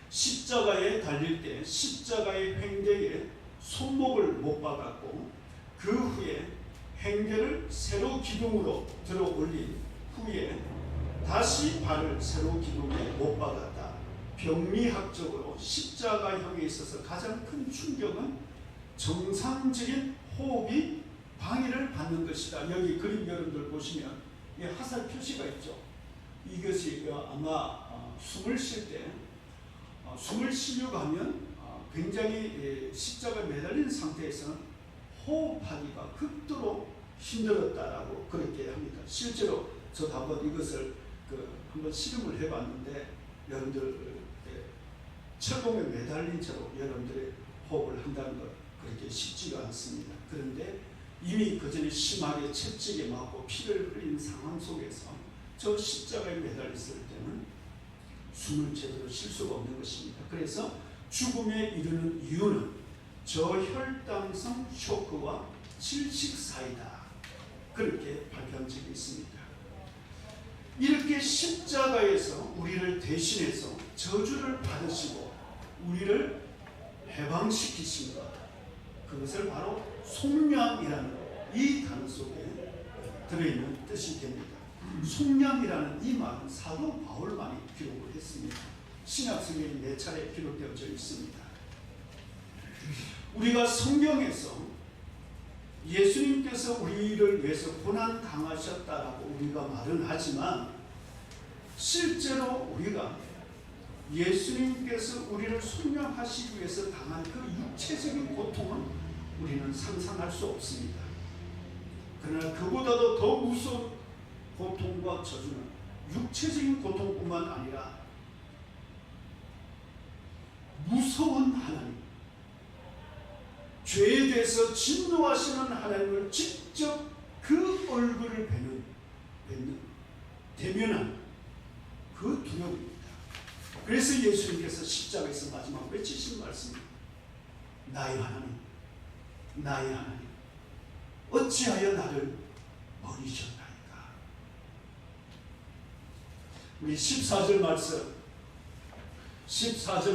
십자가에 달릴 때 십자가의 행대에 손목을 못 박았고 그 후에 행대를 세로 기둥으로 들어 올린 후에 다시 발을 새로 기둥에 못 박았다. 병리학적으로 십자가형에 있어서 가장 큰 충격은 정상적인 호흡이 방해를 받는 것이다. 여기 그림 여러분들 보시면 이 화살 표시가 있죠. 이것이 아마 숨을 쉴 때 숨을 쉬려고 하면 굉장히 십자가에 매달린 상태에서는 호흡하기가 극도로 힘들었다라고 그렇게 합니다. 실제로 저도 한번 이것을 한번 실험을 해봤는데 여러분들 철봉에 매달린 채로 여러분들의 호흡을 한다는 것 그렇게 쉽지가 않습니다. 그런데 이미 그 전에 심하게 채찍에 맞고 피를 흘린 상황 속에서 저 십자가에 매달렸을 때는 숨을 제대로 쉴 수가 없는 것입니다. 그래서 죽음에 이르는 이유는 저혈당성 쇼크와 질식 사이다. 그렇게 발표한 적이 있습니다. 이렇게 십자가에서 우리를 대신해서 저주를 받으시고 우리를 해방시키신 것, 그것을 바로 속량이라는 이 단어 속에 들어있는 뜻이 됩니다. 속량이라는 이 말은 사도 바울만이 기록을 했습니다. 신약성경에 4차례 기록되어져 있습니다. 우리가 성경에서 예수님께서 우리를 위해서 고난 당하셨다라고 우리가 말은 하지만 실제로 우리가 예수님께서 우리를 속량하시기 위해서 당한 그 육체적인 고통은 우리는 상상할 수 없습니다. 그러나 그보다도 더 무서운 고통과 저주는 육체적인 고통뿐만 아니라 무서운 하나님, 죄에 대해서 진노하시는 하나님을 직접 그 얼굴을 대면한 그 두려움입니다. 그래서 예수님께서 십자가에서 마지막 외치신 말씀이 나의 하나님, 나의 하나님, 어찌하여 나를 버리셨나이까. 우리 14절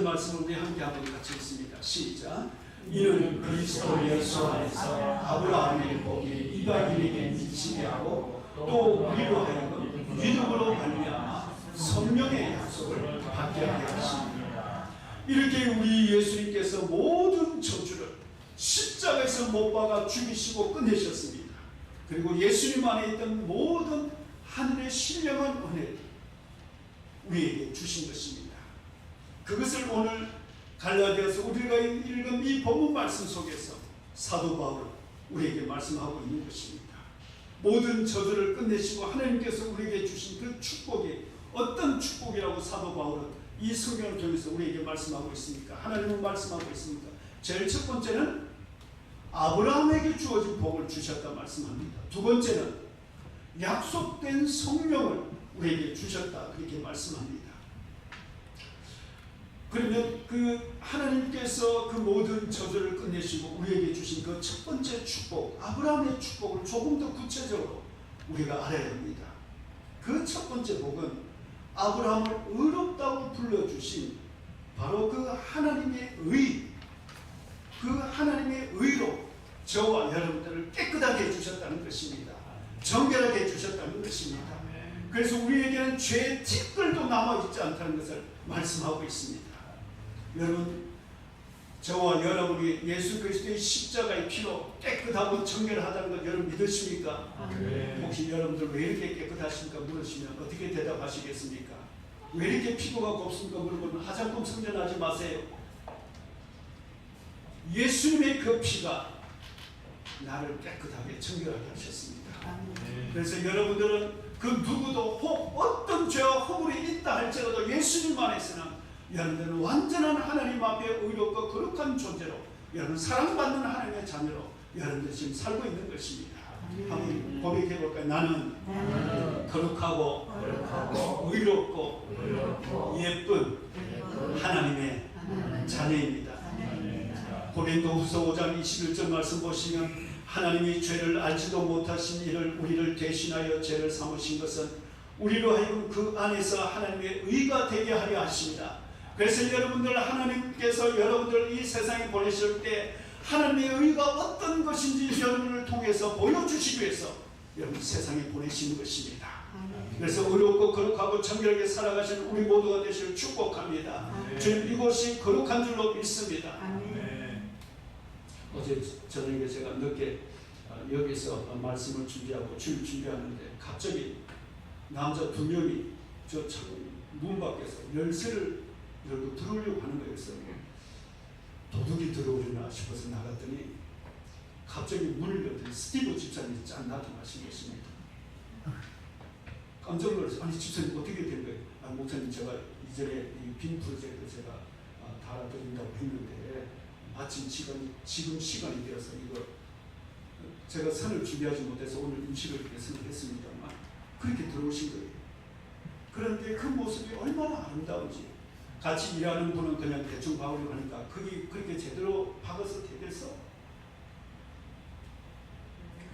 말씀을 우리 함께 한번 같이 읽습니다. 시작. 이는 그리스도 예수 안에서 아브라함의 복이 이방인에게 미치게 하고 또 우리로 하여금 믿음으로 말미암아 성령의 약속을 받게 하게 하십니다. 이렇게 우리 예수님께서 모든 저주를 십자가에서 못 박아 죽이시고 끝내셨습니다. 그리고 예수님 안에 있던 모든 하늘의 신령한 은혜를 우리에게 주신 것입니다. 그것을 오늘 갈라디아서 우리가 읽은 이 본문 말씀 속에서 사도 바울은 우리에게 말씀하고 있는 것입니다. 모든 저주를 끝내시고 하나님께서 우리에게 주신 그 축복이 어떤 축복이라고 사도 바울은 이 성경을 통해서 우리에게 말씀하고 있습니까? 하나님은 말씀하고 있습니까? 제일 첫 번째는 아브라함에게 주어진 복을 주셨다 말씀합니다. 두 번째는 약속된 성령을 우리에게 주셨다 그렇게 말씀합니다. 그러면 그 하나님께서 그 모든 저주를 끝내시고 우리에게 주신 그 첫 번째 축복, 아브라함의 축복을 조금 더 구체적으로 우리가 알아야 합니다. 그 첫 번째 복은 아브라함을 의롭다고 불러주신 바로 그 하나님의 의, 그 하나님의 의로 저와 여러분들을 깨끗하게 해주셨다는 것입니다. 정결하게 해주셨다는 것입니다. 그래서 우리에게는 죄의 티끌도 남아있지 않다는 것을 말씀하고 있습니다. 여러분, 저와 여러분이 예수 그리스도의 십자가의 피로 깨끗하고 정결하다는 것 여러분 믿으십니까? 혹시 여러분들 왜 이렇게 깨끗하십니까? 물으시면 어떻게 대답하시겠습니까? 왜 이렇게 피부가 곱습니까? 물어보면 화장품 성전하지 마세요. 예수님의 그 피가 나를 깨끗하게 정결하게 하셨습니다. 그래서 여러분들은 그 누구도 혹 어떤 죄와 허물이 있다 할지라도 예수님 안에서는 여러분들은 완전한 하나님 앞에 의롭고 거룩한 존재로 여러분 사랑받는 하나님의 자녀로 여러분들 지금 살고 있는 것입니다. 한번 고백해 볼까요? 나는 거룩하고 의롭고 예쁜 하나님의 자녀입니다. 고린도후서 5장 21절 말씀 보시면 하나님이 죄를 알지도 못하신 이를 우리를 대신하여 죄를 삼으신 것은 우리로 하여금 그 안에서 하나님의 의가 되게 하려 하십니다. 그래서 여러분들 하나님께서 여러분들 이 세상에 보내실 때 하나님의 의가 어떤 것인지 여러분을 통해서 보여주시기 위해서 여러분 세상에 보내시는 것입니다. 그래서 의롭고 거룩하고 정결하게 살아가시는 우리 모두가 되시길 축복합니다. 주님, 이곳이 거룩한 줄로 믿습니다. 어제 저녁에 제가 늦게 여기서 말씀을 준비하고 주일 준비하는데 갑자기 남자 2명이 저 문 밖에서 열쇠를 열고 들어오려고 하는 거였어. 도둑이 들어오려나 싶어서 나갔더니 갑자기 문을 열더니 스티브 집사님이 짠 나타나신 것입니다. 깜짝 놀라서, 아니 집사님 어떻게 된 거예요? 목사님, 제가 이전에 이 빈 프로젝트 제가 달아드린다고 했는데 마침 지금 시간이 되어서 이거 제가 선을 준비하지 못해서 오늘 음식을 이렇게 선택했습니다만 그렇게 들어오신 거예요. 그런데 그 모습이 얼마나 아름다운지, 같이 일하는 분은 그냥 대충 박으려고 하니까 그게 그렇게 제대로 박아서 되겠어?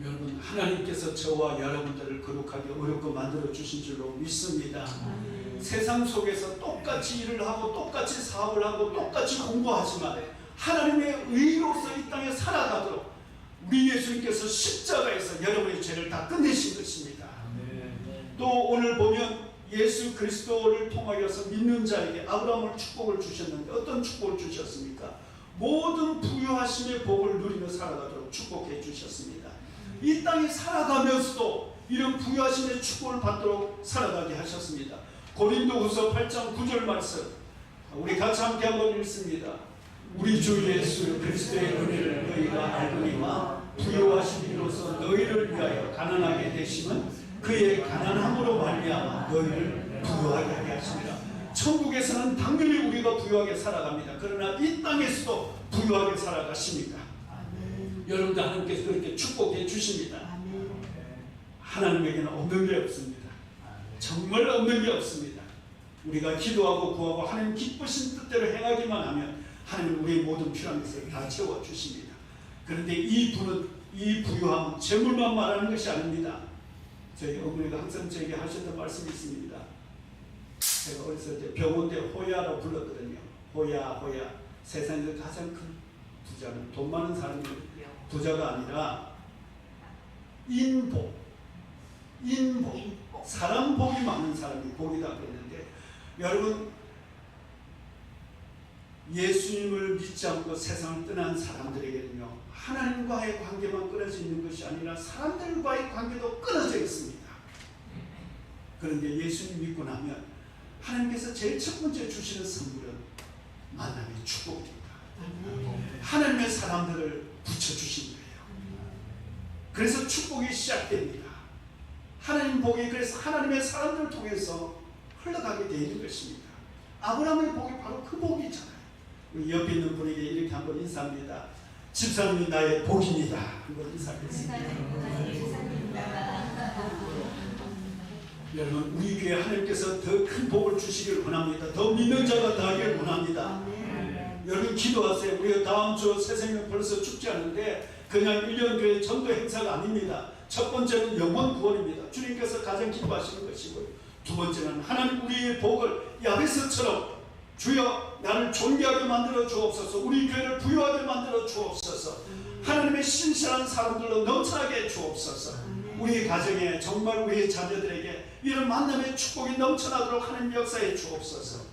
여러분, 하나님께서 저와 여러분들을 거룩하게 어렵고 만들어 주신 줄로 믿습니다. 세상 속에서 똑같이 일을 하고 똑같이 사업을 하고 똑같이 공부하지만 하나님의 의로서 이 땅에 살아가도록 우리 예수님께서 십자가에서 여러분의 죄를 다 끝내신 것입니다. 또 오늘 보면 예수 그리스도를 통하여서 믿는 자에게 아브라함을 축복을 주셨는데 어떤 축복을 주셨습니까? 모든 부유하심의 복을 누리며 살아가도록 축복해 주셨습니다. 이 땅에 살아가면서도 이런 부유하심의 축복을 받도록 살아가게 하셨습니다. 고린도후서 8장 9절 말씀 우리 같이 함께 한번 읽습니다. 우리 주 예수 그리스도의 은혜를 너희가 알거니와 부유하신 이로써 너희를 위하여 가난하게 되심은 그의 가난함으로 말미암아 너희를 부유하게 하게 하십니다. 천국에서는 당연히 우리가 부유하게 살아갑니다. 그러나 이 땅에서도 부유하게 살아가십니다. 여러분들 하나님께서 그렇게 축복해 주십니다. 하나님에게는 없는 게 없습니다. 정말 없는 게 없습니다. 우리가 기도하고 구하고 하나님 기쁘신 뜻대로 행하기만 하면 하나님 우리의 모든 필요한 것을 다 채워주십니다. 그런데 이 부유함은 재물만 말하는 것이 아닙니다. 저희 어머니가 항상 저에게 하셨던 말씀이 있습니다. 제가 어렸을 때 병원 때 호야라고 불렀거든요. 호야. 세상에서 가장 큰 부자는 돈 많은 사람이 부자가 아니라 인복. 사람 복이 많은 사람이 복이다 그랬는데, 여러분, 예수님을 믿지 않고 세상을 떠난 사람들에게는요, 하나님과의 관계만 끊어져 있는 것이 아니라 사람들과의 관계도 끊어져 있습니다. 그런데 예수님 믿고 나면 하나님께서 제일 첫 번째 주시는 선물은 만남의 축복입니다. 하나님의 사람들을 붙여주신 거예요. 그래서 축복이 시작됩니다. 하나님 복이 그래서 하나님의 사람들을 통해서 흘러가게 되는 것입니다. 아브라함의 복이 바로 그 복이잖아요. 우리 옆에 있는 분에게 이렇게 한번 인사합니다. 집사님이 나의 복입니다. 한번 인사하겠습니다. 여러분, 우리 교회 하나님께서 더 큰 복을 주시기를 원합니다. 더 믿는 자가 더하기를 원합니다. 여러분 기도하세요. 우리가 다음 주 새생명 벌써 축제하는데 그냥 1년 교회 전도 행사가 아닙니다. 첫 번째는 영혼 구원입니다. 주님께서 가장 기뻐하시는 것이고요. 두 번째는 하나님 우리의 복을 야베스처럼 주여 나를 존귀하게 만들어 주옵소서, 우리 교회를 부유하게 만들어 주옵소서, 하나님의 신실한 사람들로 넘쳐나게 해 주옵소서, 우리 가정에 정말 우리 자녀들에게 이런 만남의 축복이 넘쳐나도록 하나님 역사해 주옵소서.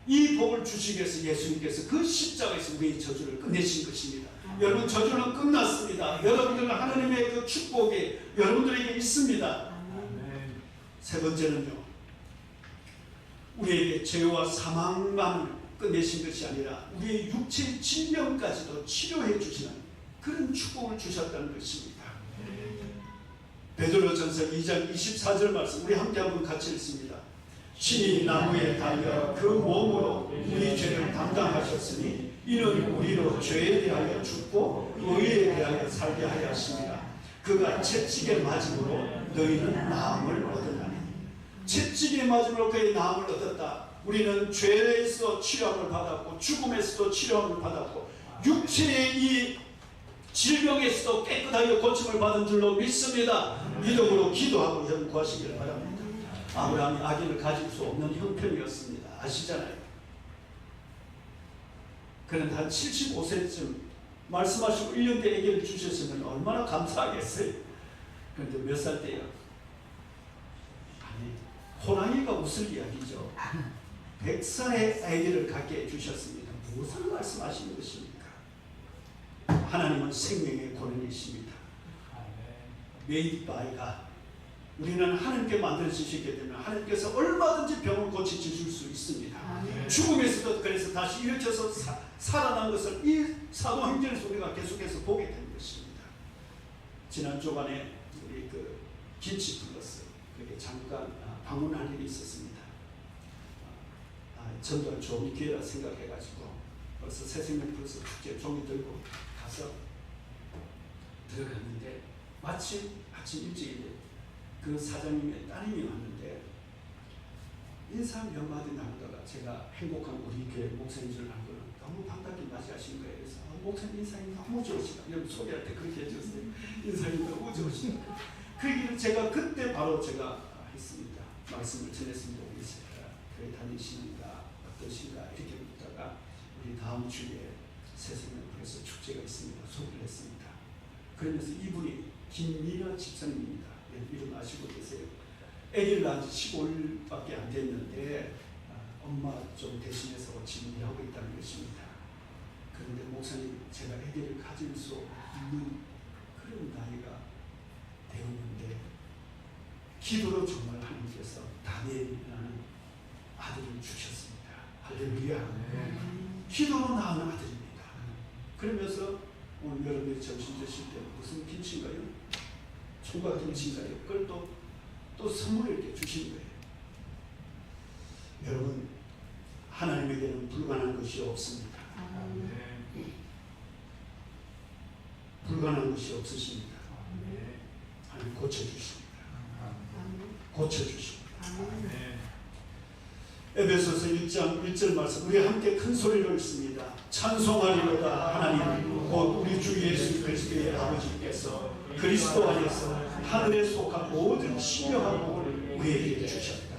이 복을 주시기 위해서 예수님께서 그 십자가에서 우리의 저주를 끝내신 것입니다. 여러분, 저주는 끝났습니다. 여러분들은 하나님의 그 축복이 여러분들에게 있습니다. 세 번째는요, 우리에게 죄와 사망만을 끝내신 것이 아니라 우리의 육체의 질병까지도 치료해 주시는 그런 축복을 주셨다는 것입니다. 베드로전서 2장 24절 말씀 우리 함께 한번 같이 읽습니다. 신이 나무에 달려 그 몸으로 우리 죄를 담당하셨으니 이는 우리로 죄에 대하여 죽고 의에 대하여 살게 하여 하십니다. 그가 채찍에 맞음으로 너희는 나음을 얻었나니. 채찍에 맞음으로 그의 나음을 얻었다. 우리는 죄에서 치료함을 받았고 죽음에서도 치료함을 받았고 육체의 이 질병에서도 깨끗하게 고침을 받은 줄로 믿습니다. 믿음으로 기도하고 연구하시길 바랍니다. 아브라함이 아기를 가질 수 없는 형편이었습니다. 아시잖아요. 그런데 한 75세쯤 말씀하시고 1년 때 아기를 주셨으면 얼마나 감사하겠어요. 그런데 몇 살 때요? 호랑이가 웃을 이야기죠. 100살의 아기를 갖게 해주셨습니다. 무슨 말씀하시는 것입니까? 하나님은 생명의 권능이십니다. Made by God. 우리는 하나님께 만들어주시게 되면 하나님께서 얼마든지 병을 고쳐주실 수 있습니다. 죽음에서도 그래서 다시 일으켜서 살아난 것을 이 사도행전에서 우리가 계속해서 보게 되는 것입니다. 지난 주간에 우리 그 김치 플러스 그게 잠깐 방문할 일이 있었습니다. 전도 좋은 기회라 생각해가지고 벌써 새생명 플러스 축제 종이 들고 가서 들어갔는데 마침 아침 일찍인데 그 사장님의 따님이 왔는데 인사 몇 마디 나누다가 제가 행복한 우리 교회 목사인 줄 알고는 너무 반갑게 맞이하신 거예요. 그래서 목사님 인상이 너무 좋으시다. 여러분 소개할 때 그렇게 해주세요. 인상이 너무 좋으시다. 그 얘기를 제가 그때 바로 제가 했습니다. 말씀을 전했습니다. 우리 교회 다니시는가 어떠신가 이렇게 묻다가 우리 다음 주에 새생명 플러스 축제가 있습니다. 소개를 했습니다. 그러면서 이분이 김미나 집사님입니다. 이름 아시고 계세요. 아기를 낳은 지 15일밖에 안 됐는데 엄마 좀 대신해서 지금 일하고 있다는 것입니다. 그런데 목사님 제가 아기를 가질 수 있는 그런 나이가 되었는데 기도로 정말 하나님께서 다니엘이라는 아들을 주셨습니다. 할렐루야. 기도로 낳은 아들입니다. 그러면서 오늘 여러분이 점심 드실 때 무슨 김치인가요? 총각 김치인가요? 그걸 또 선물을 이렇게 주신 거예요. 여러분 하나님에게는 불가능한 것이 없습니다. 불가능한 것이 없으십니다. 하나님 고쳐주십니다. 고쳐주십니다. 에베소서 1장 1절 말씀 우리 함께 큰 소리로 읽습니다. 찬송하리로다. 하나님 곧 우리 주 예수 그리스도의 아버지께서 그리스도 안에서 하늘에 속한 모든 신령한 복을 우리에게 주셨다.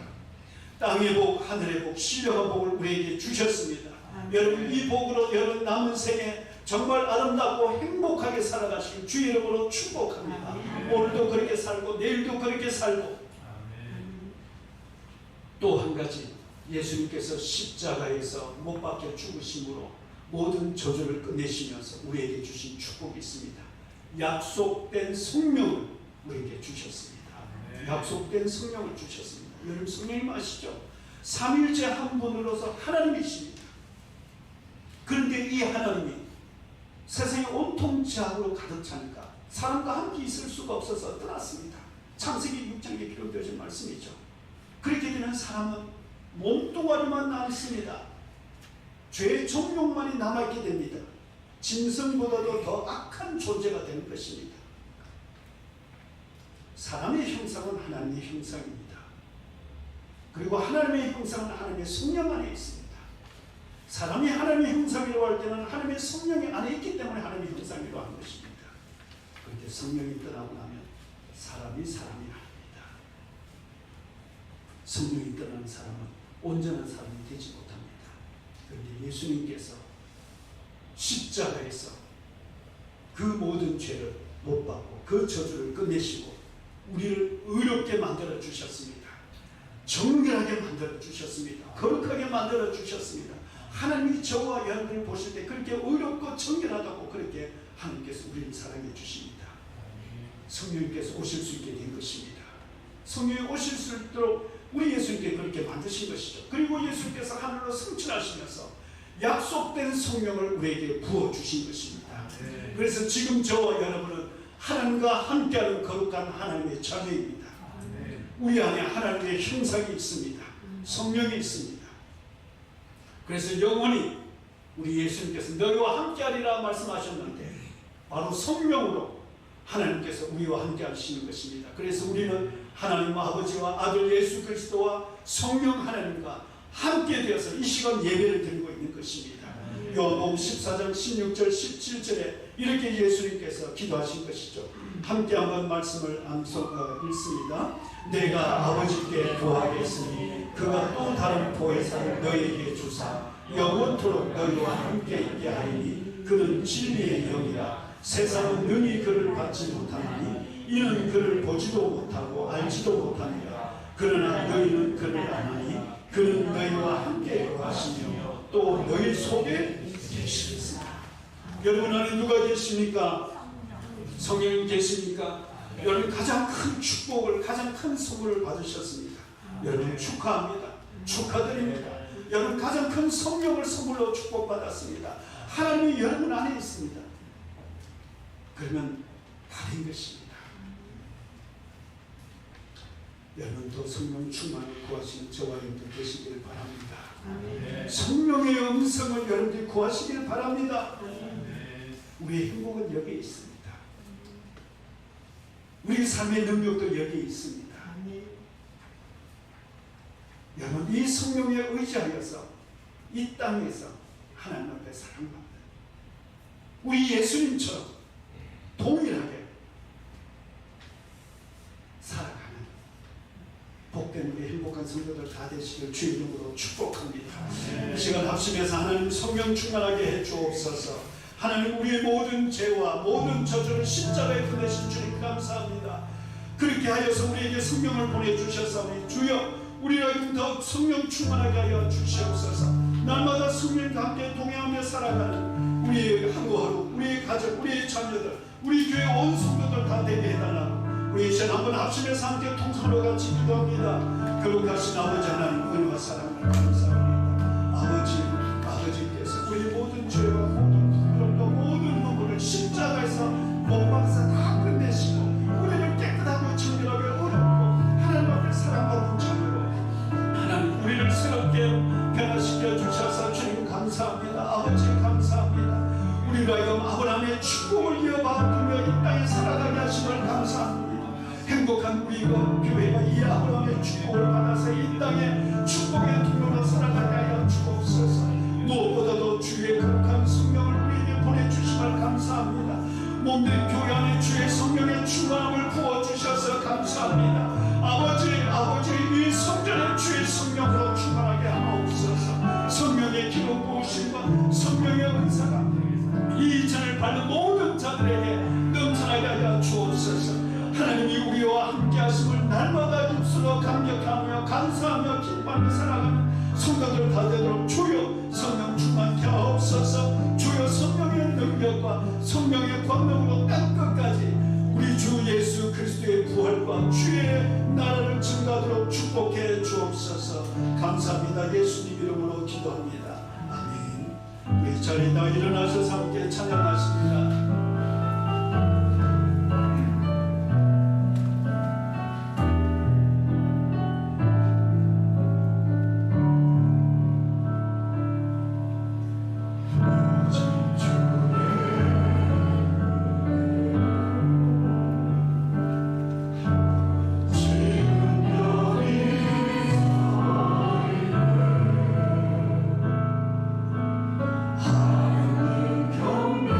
땅의 복, 하늘의 복, 신령한 복을 우리에게 주셨습니다. 여러분 이 복으로 여러분 남은 생에 정말 아름답고 행복하게 살아가시길 주 이름으로 축복합니다. 오늘도 그렇게 살고 내일도 그렇게 살고 또 한 가지 예수님께서 십자가에서 못 박혀 죽으심으로 모든 저주를 끝내시면서 우리에게 주신 축복이 있습니다. 약속된 성령을 우리에게 주셨습니다. 약속된 성령을 주셨습니다. 여러분 성령님 아시죠? 삼위일체 한 분으로서 하나님이십니다. 그런데 이 하나님이 세상에 온통 죄악으로 가득 차니까 사람과 함께 있을 수가 없어서 떠났습니다. 창세기 6장에 기록되어진 말씀이죠. 그렇게 되면 사람은 몸뚱아리만 남습니다. 죄의 정욕만이 남아있게 됩니다. 짐승보다도 더 악한 존재가 되는 것입니다. 사람의 형상은 하나님의 형상입니다. 그리고 하나님의 형상은 하나님의 성령 안에 있습니다. 사람이 하나님의 형상이라고 할 때는 하나님의 성령이 안에 있기 때문에 하나님의 형상이라고 하는 것입니다. 그렇게 성령이 떠나고 나면 사람이 아닙니다. 성령이 떠나는 사람은 온전한 사람이 되지 못합니다. 그런데 예수님께서 십자가에서 그 모든 죄를 못 받고 그 저주를 끝내시고 우리를 의롭게 만들어 주셨습니다. 정결하게 만들어 주셨습니다. 거룩하게 만들어 주셨습니다. 하나님이 저와 여러분을 보실 때 그렇게 의롭고 정결하다고 그렇게 하나님께서 우리를 사랑해 주십니다. 성령님께서 오실 수 있게 된 것입니다. 성령이 오실 수 있도록 우리 예수님께 그렇게 만드신 것이죠. 그리고 예수님께서 하늘로 승천하시면서 약속된 성령을 우리에게 부어주신 것입니다. 그래서 지금 저와 여러분은 하나님과 함께하는 거룩한 하나님의 자녀입니다. 우리 안에 하나님의 형상이 있습니다. 성령이 있습니다. 그래서 영원히 우리 예수님께서 너희와 함께하리라 말씀하셨는데 바로 성령으로 하나님께서 우리와 함께 하시는 것입니다. 그래서 우리는 하나님 아버지와 아들 예수 그리스도와 성령 하나님과 함께 되어서 이 시간 예배를 드리고 있는 것입니다. 요한복음 14장 16절 17절에 이렇게 예수님께서 기도하신 것이죠. 함께 한번 말씀을 읽습니다. 내가 아버지께 구하겠으니 그가 또 다른 보혜사를 너희에게 주사 영원토록 너희와 함께 있게 하리니 그는 진리의 영이라. 세상은 능히 그를 받지 못하나니 이는 그를 보지도 못하고 알지도 못하니라. 그러나 너희는 그를 아나니 그는 너희와 함께 거하시며 또 너희 속에 계시리라. 여러분 안에 누가 계십니까? 성령이 계십니까? 여러분 가장 큰 축복을, 가장 큰 선물을 받으셨습니다. 여러분 축하합니다. 축하드립니다. 여러분 가장 큰 성령을 선물로 축복받았습니다. 하나님이 여러분 안에 있습니다. 그러면 다 된 것입니다. 여러분도 성령 충만을 구하시는 저와 여러분들 되시기를 바랍니다. 성령의 음성을 여러분들이 구하시기를 바랍니다. 우리의 행복은 여기에 있습니다. 우리 삶의 능력도 여기에 있습니다. 여러분 이 성령에 의지하여서 이 땅에서 하나님 앞에 사랑받는 우리 예수님처럼 동일하게 살아가는 복된 우리 행복한 성도들 다 되시길 주의 이름으로 축복합니다. 이 시간 합심해서 하나님 성령 충만하게 해 주옵소서. 하나님 우리의 모든 죄와 모든 저주를 십자가에 보내신 주님 감사합니다. 그렇게 하여서 우리에게 성령을 보내주셨사오니 주여 우리를 더욱 성령 충만하게 하여 주시옵소서. 날마다 성령과 함께 동행하며 살아가는 우리의 하루하루, 우리의 가족, 우리의 자녀들, 우리 교회 온 성도들 다 되게 해달라. 우리 이제 한번 합심해서 함께 통성으로 같이 기도합니다. 거룩하신 아버지 하나님 은혜와 사랑을 감사합니다. 아버지께서 우리 모든 죄와 모든 눈물을 십자가에서 못 박아서 다 끝내시고 우리를 깨끗하고 정결하게 어렵고 하나님 앞에 사랑받는 자녀로 하나님 우리를 새롭게 변화시켜 주셔서 주님 감사합니다. 아버지 감사합니다. 우리로 하여금 아브라함의 축복을 이어받으며 이 땅에 살아가게 하심을 감사합니다. 행복한 우리가 교회가 이 아브라함의 축복을 받아서 이 땅에 축복의 통로로 살아가게 하여 주옵소서. 무엇보다도 주의 거룩한 성령을 우리에게 보내주심을 감사합니다. 몸된 교회 안에 주의 성령의 충만함을 부어주셔서 감사합니다. 아버지 이 성전에 주의 성령으로 충만하게 하옵소서. 성령의 기름 부으심과 성령의 은사가 이 잔을 받는 모든 자들에게 넘쳐나게 하여 주옵소서. 하나님이 우리와 함께 하심을 날마다 입술로 감격하며 감사하며 기뻐하며 살아가는 성도들 다 되도록 주여 성령 충만케 하옵소서. 주여 성령의 능력과 성령의 권능으로 땅끝까지 우리 주 예수 그리스도의 부활과 주의 나라를 증거하도록 축복해 주옵소서. 감사합니다. 예수님 이름으로 기도합니다. 아멘. 우리 자리에 다 일어나셔서 함께 찬양하십니다. 하나님 경배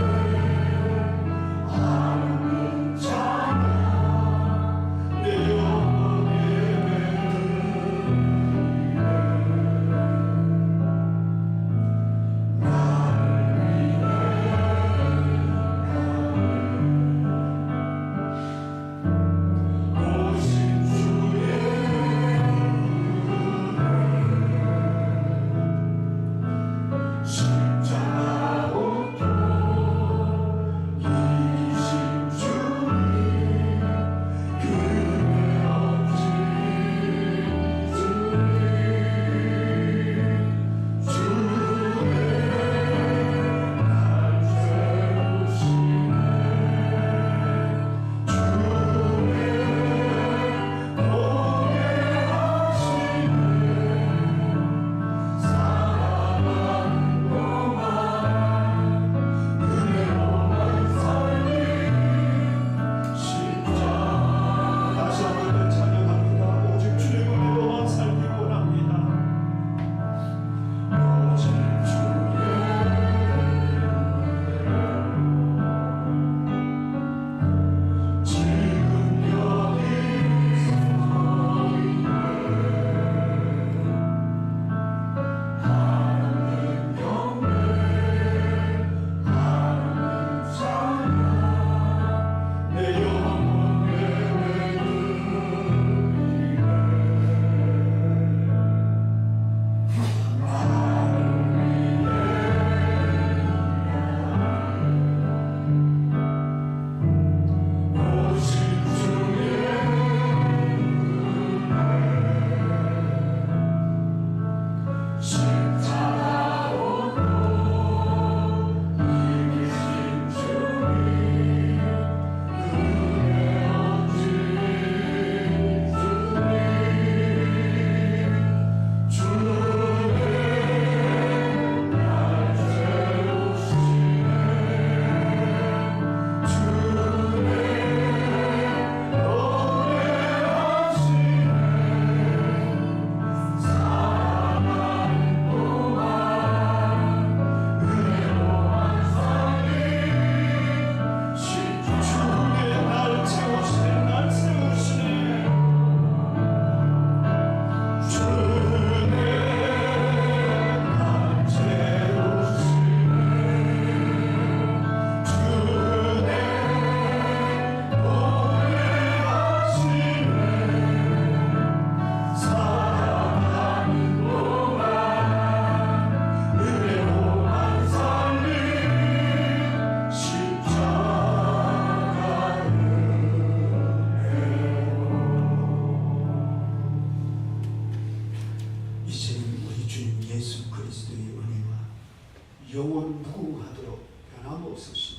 영원 무궁하도록 변함없으신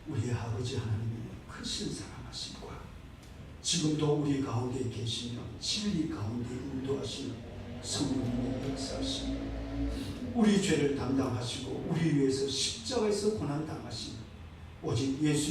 우리 아버지 하나님의 크신 사랑하심과 지금도 우리 가운데 계시며 진리 가운데 인도하시는 성령님의 역사하심, 우리 죄를 담당하시고 우리 위해서 십자가에서 고난당하신 오직 예수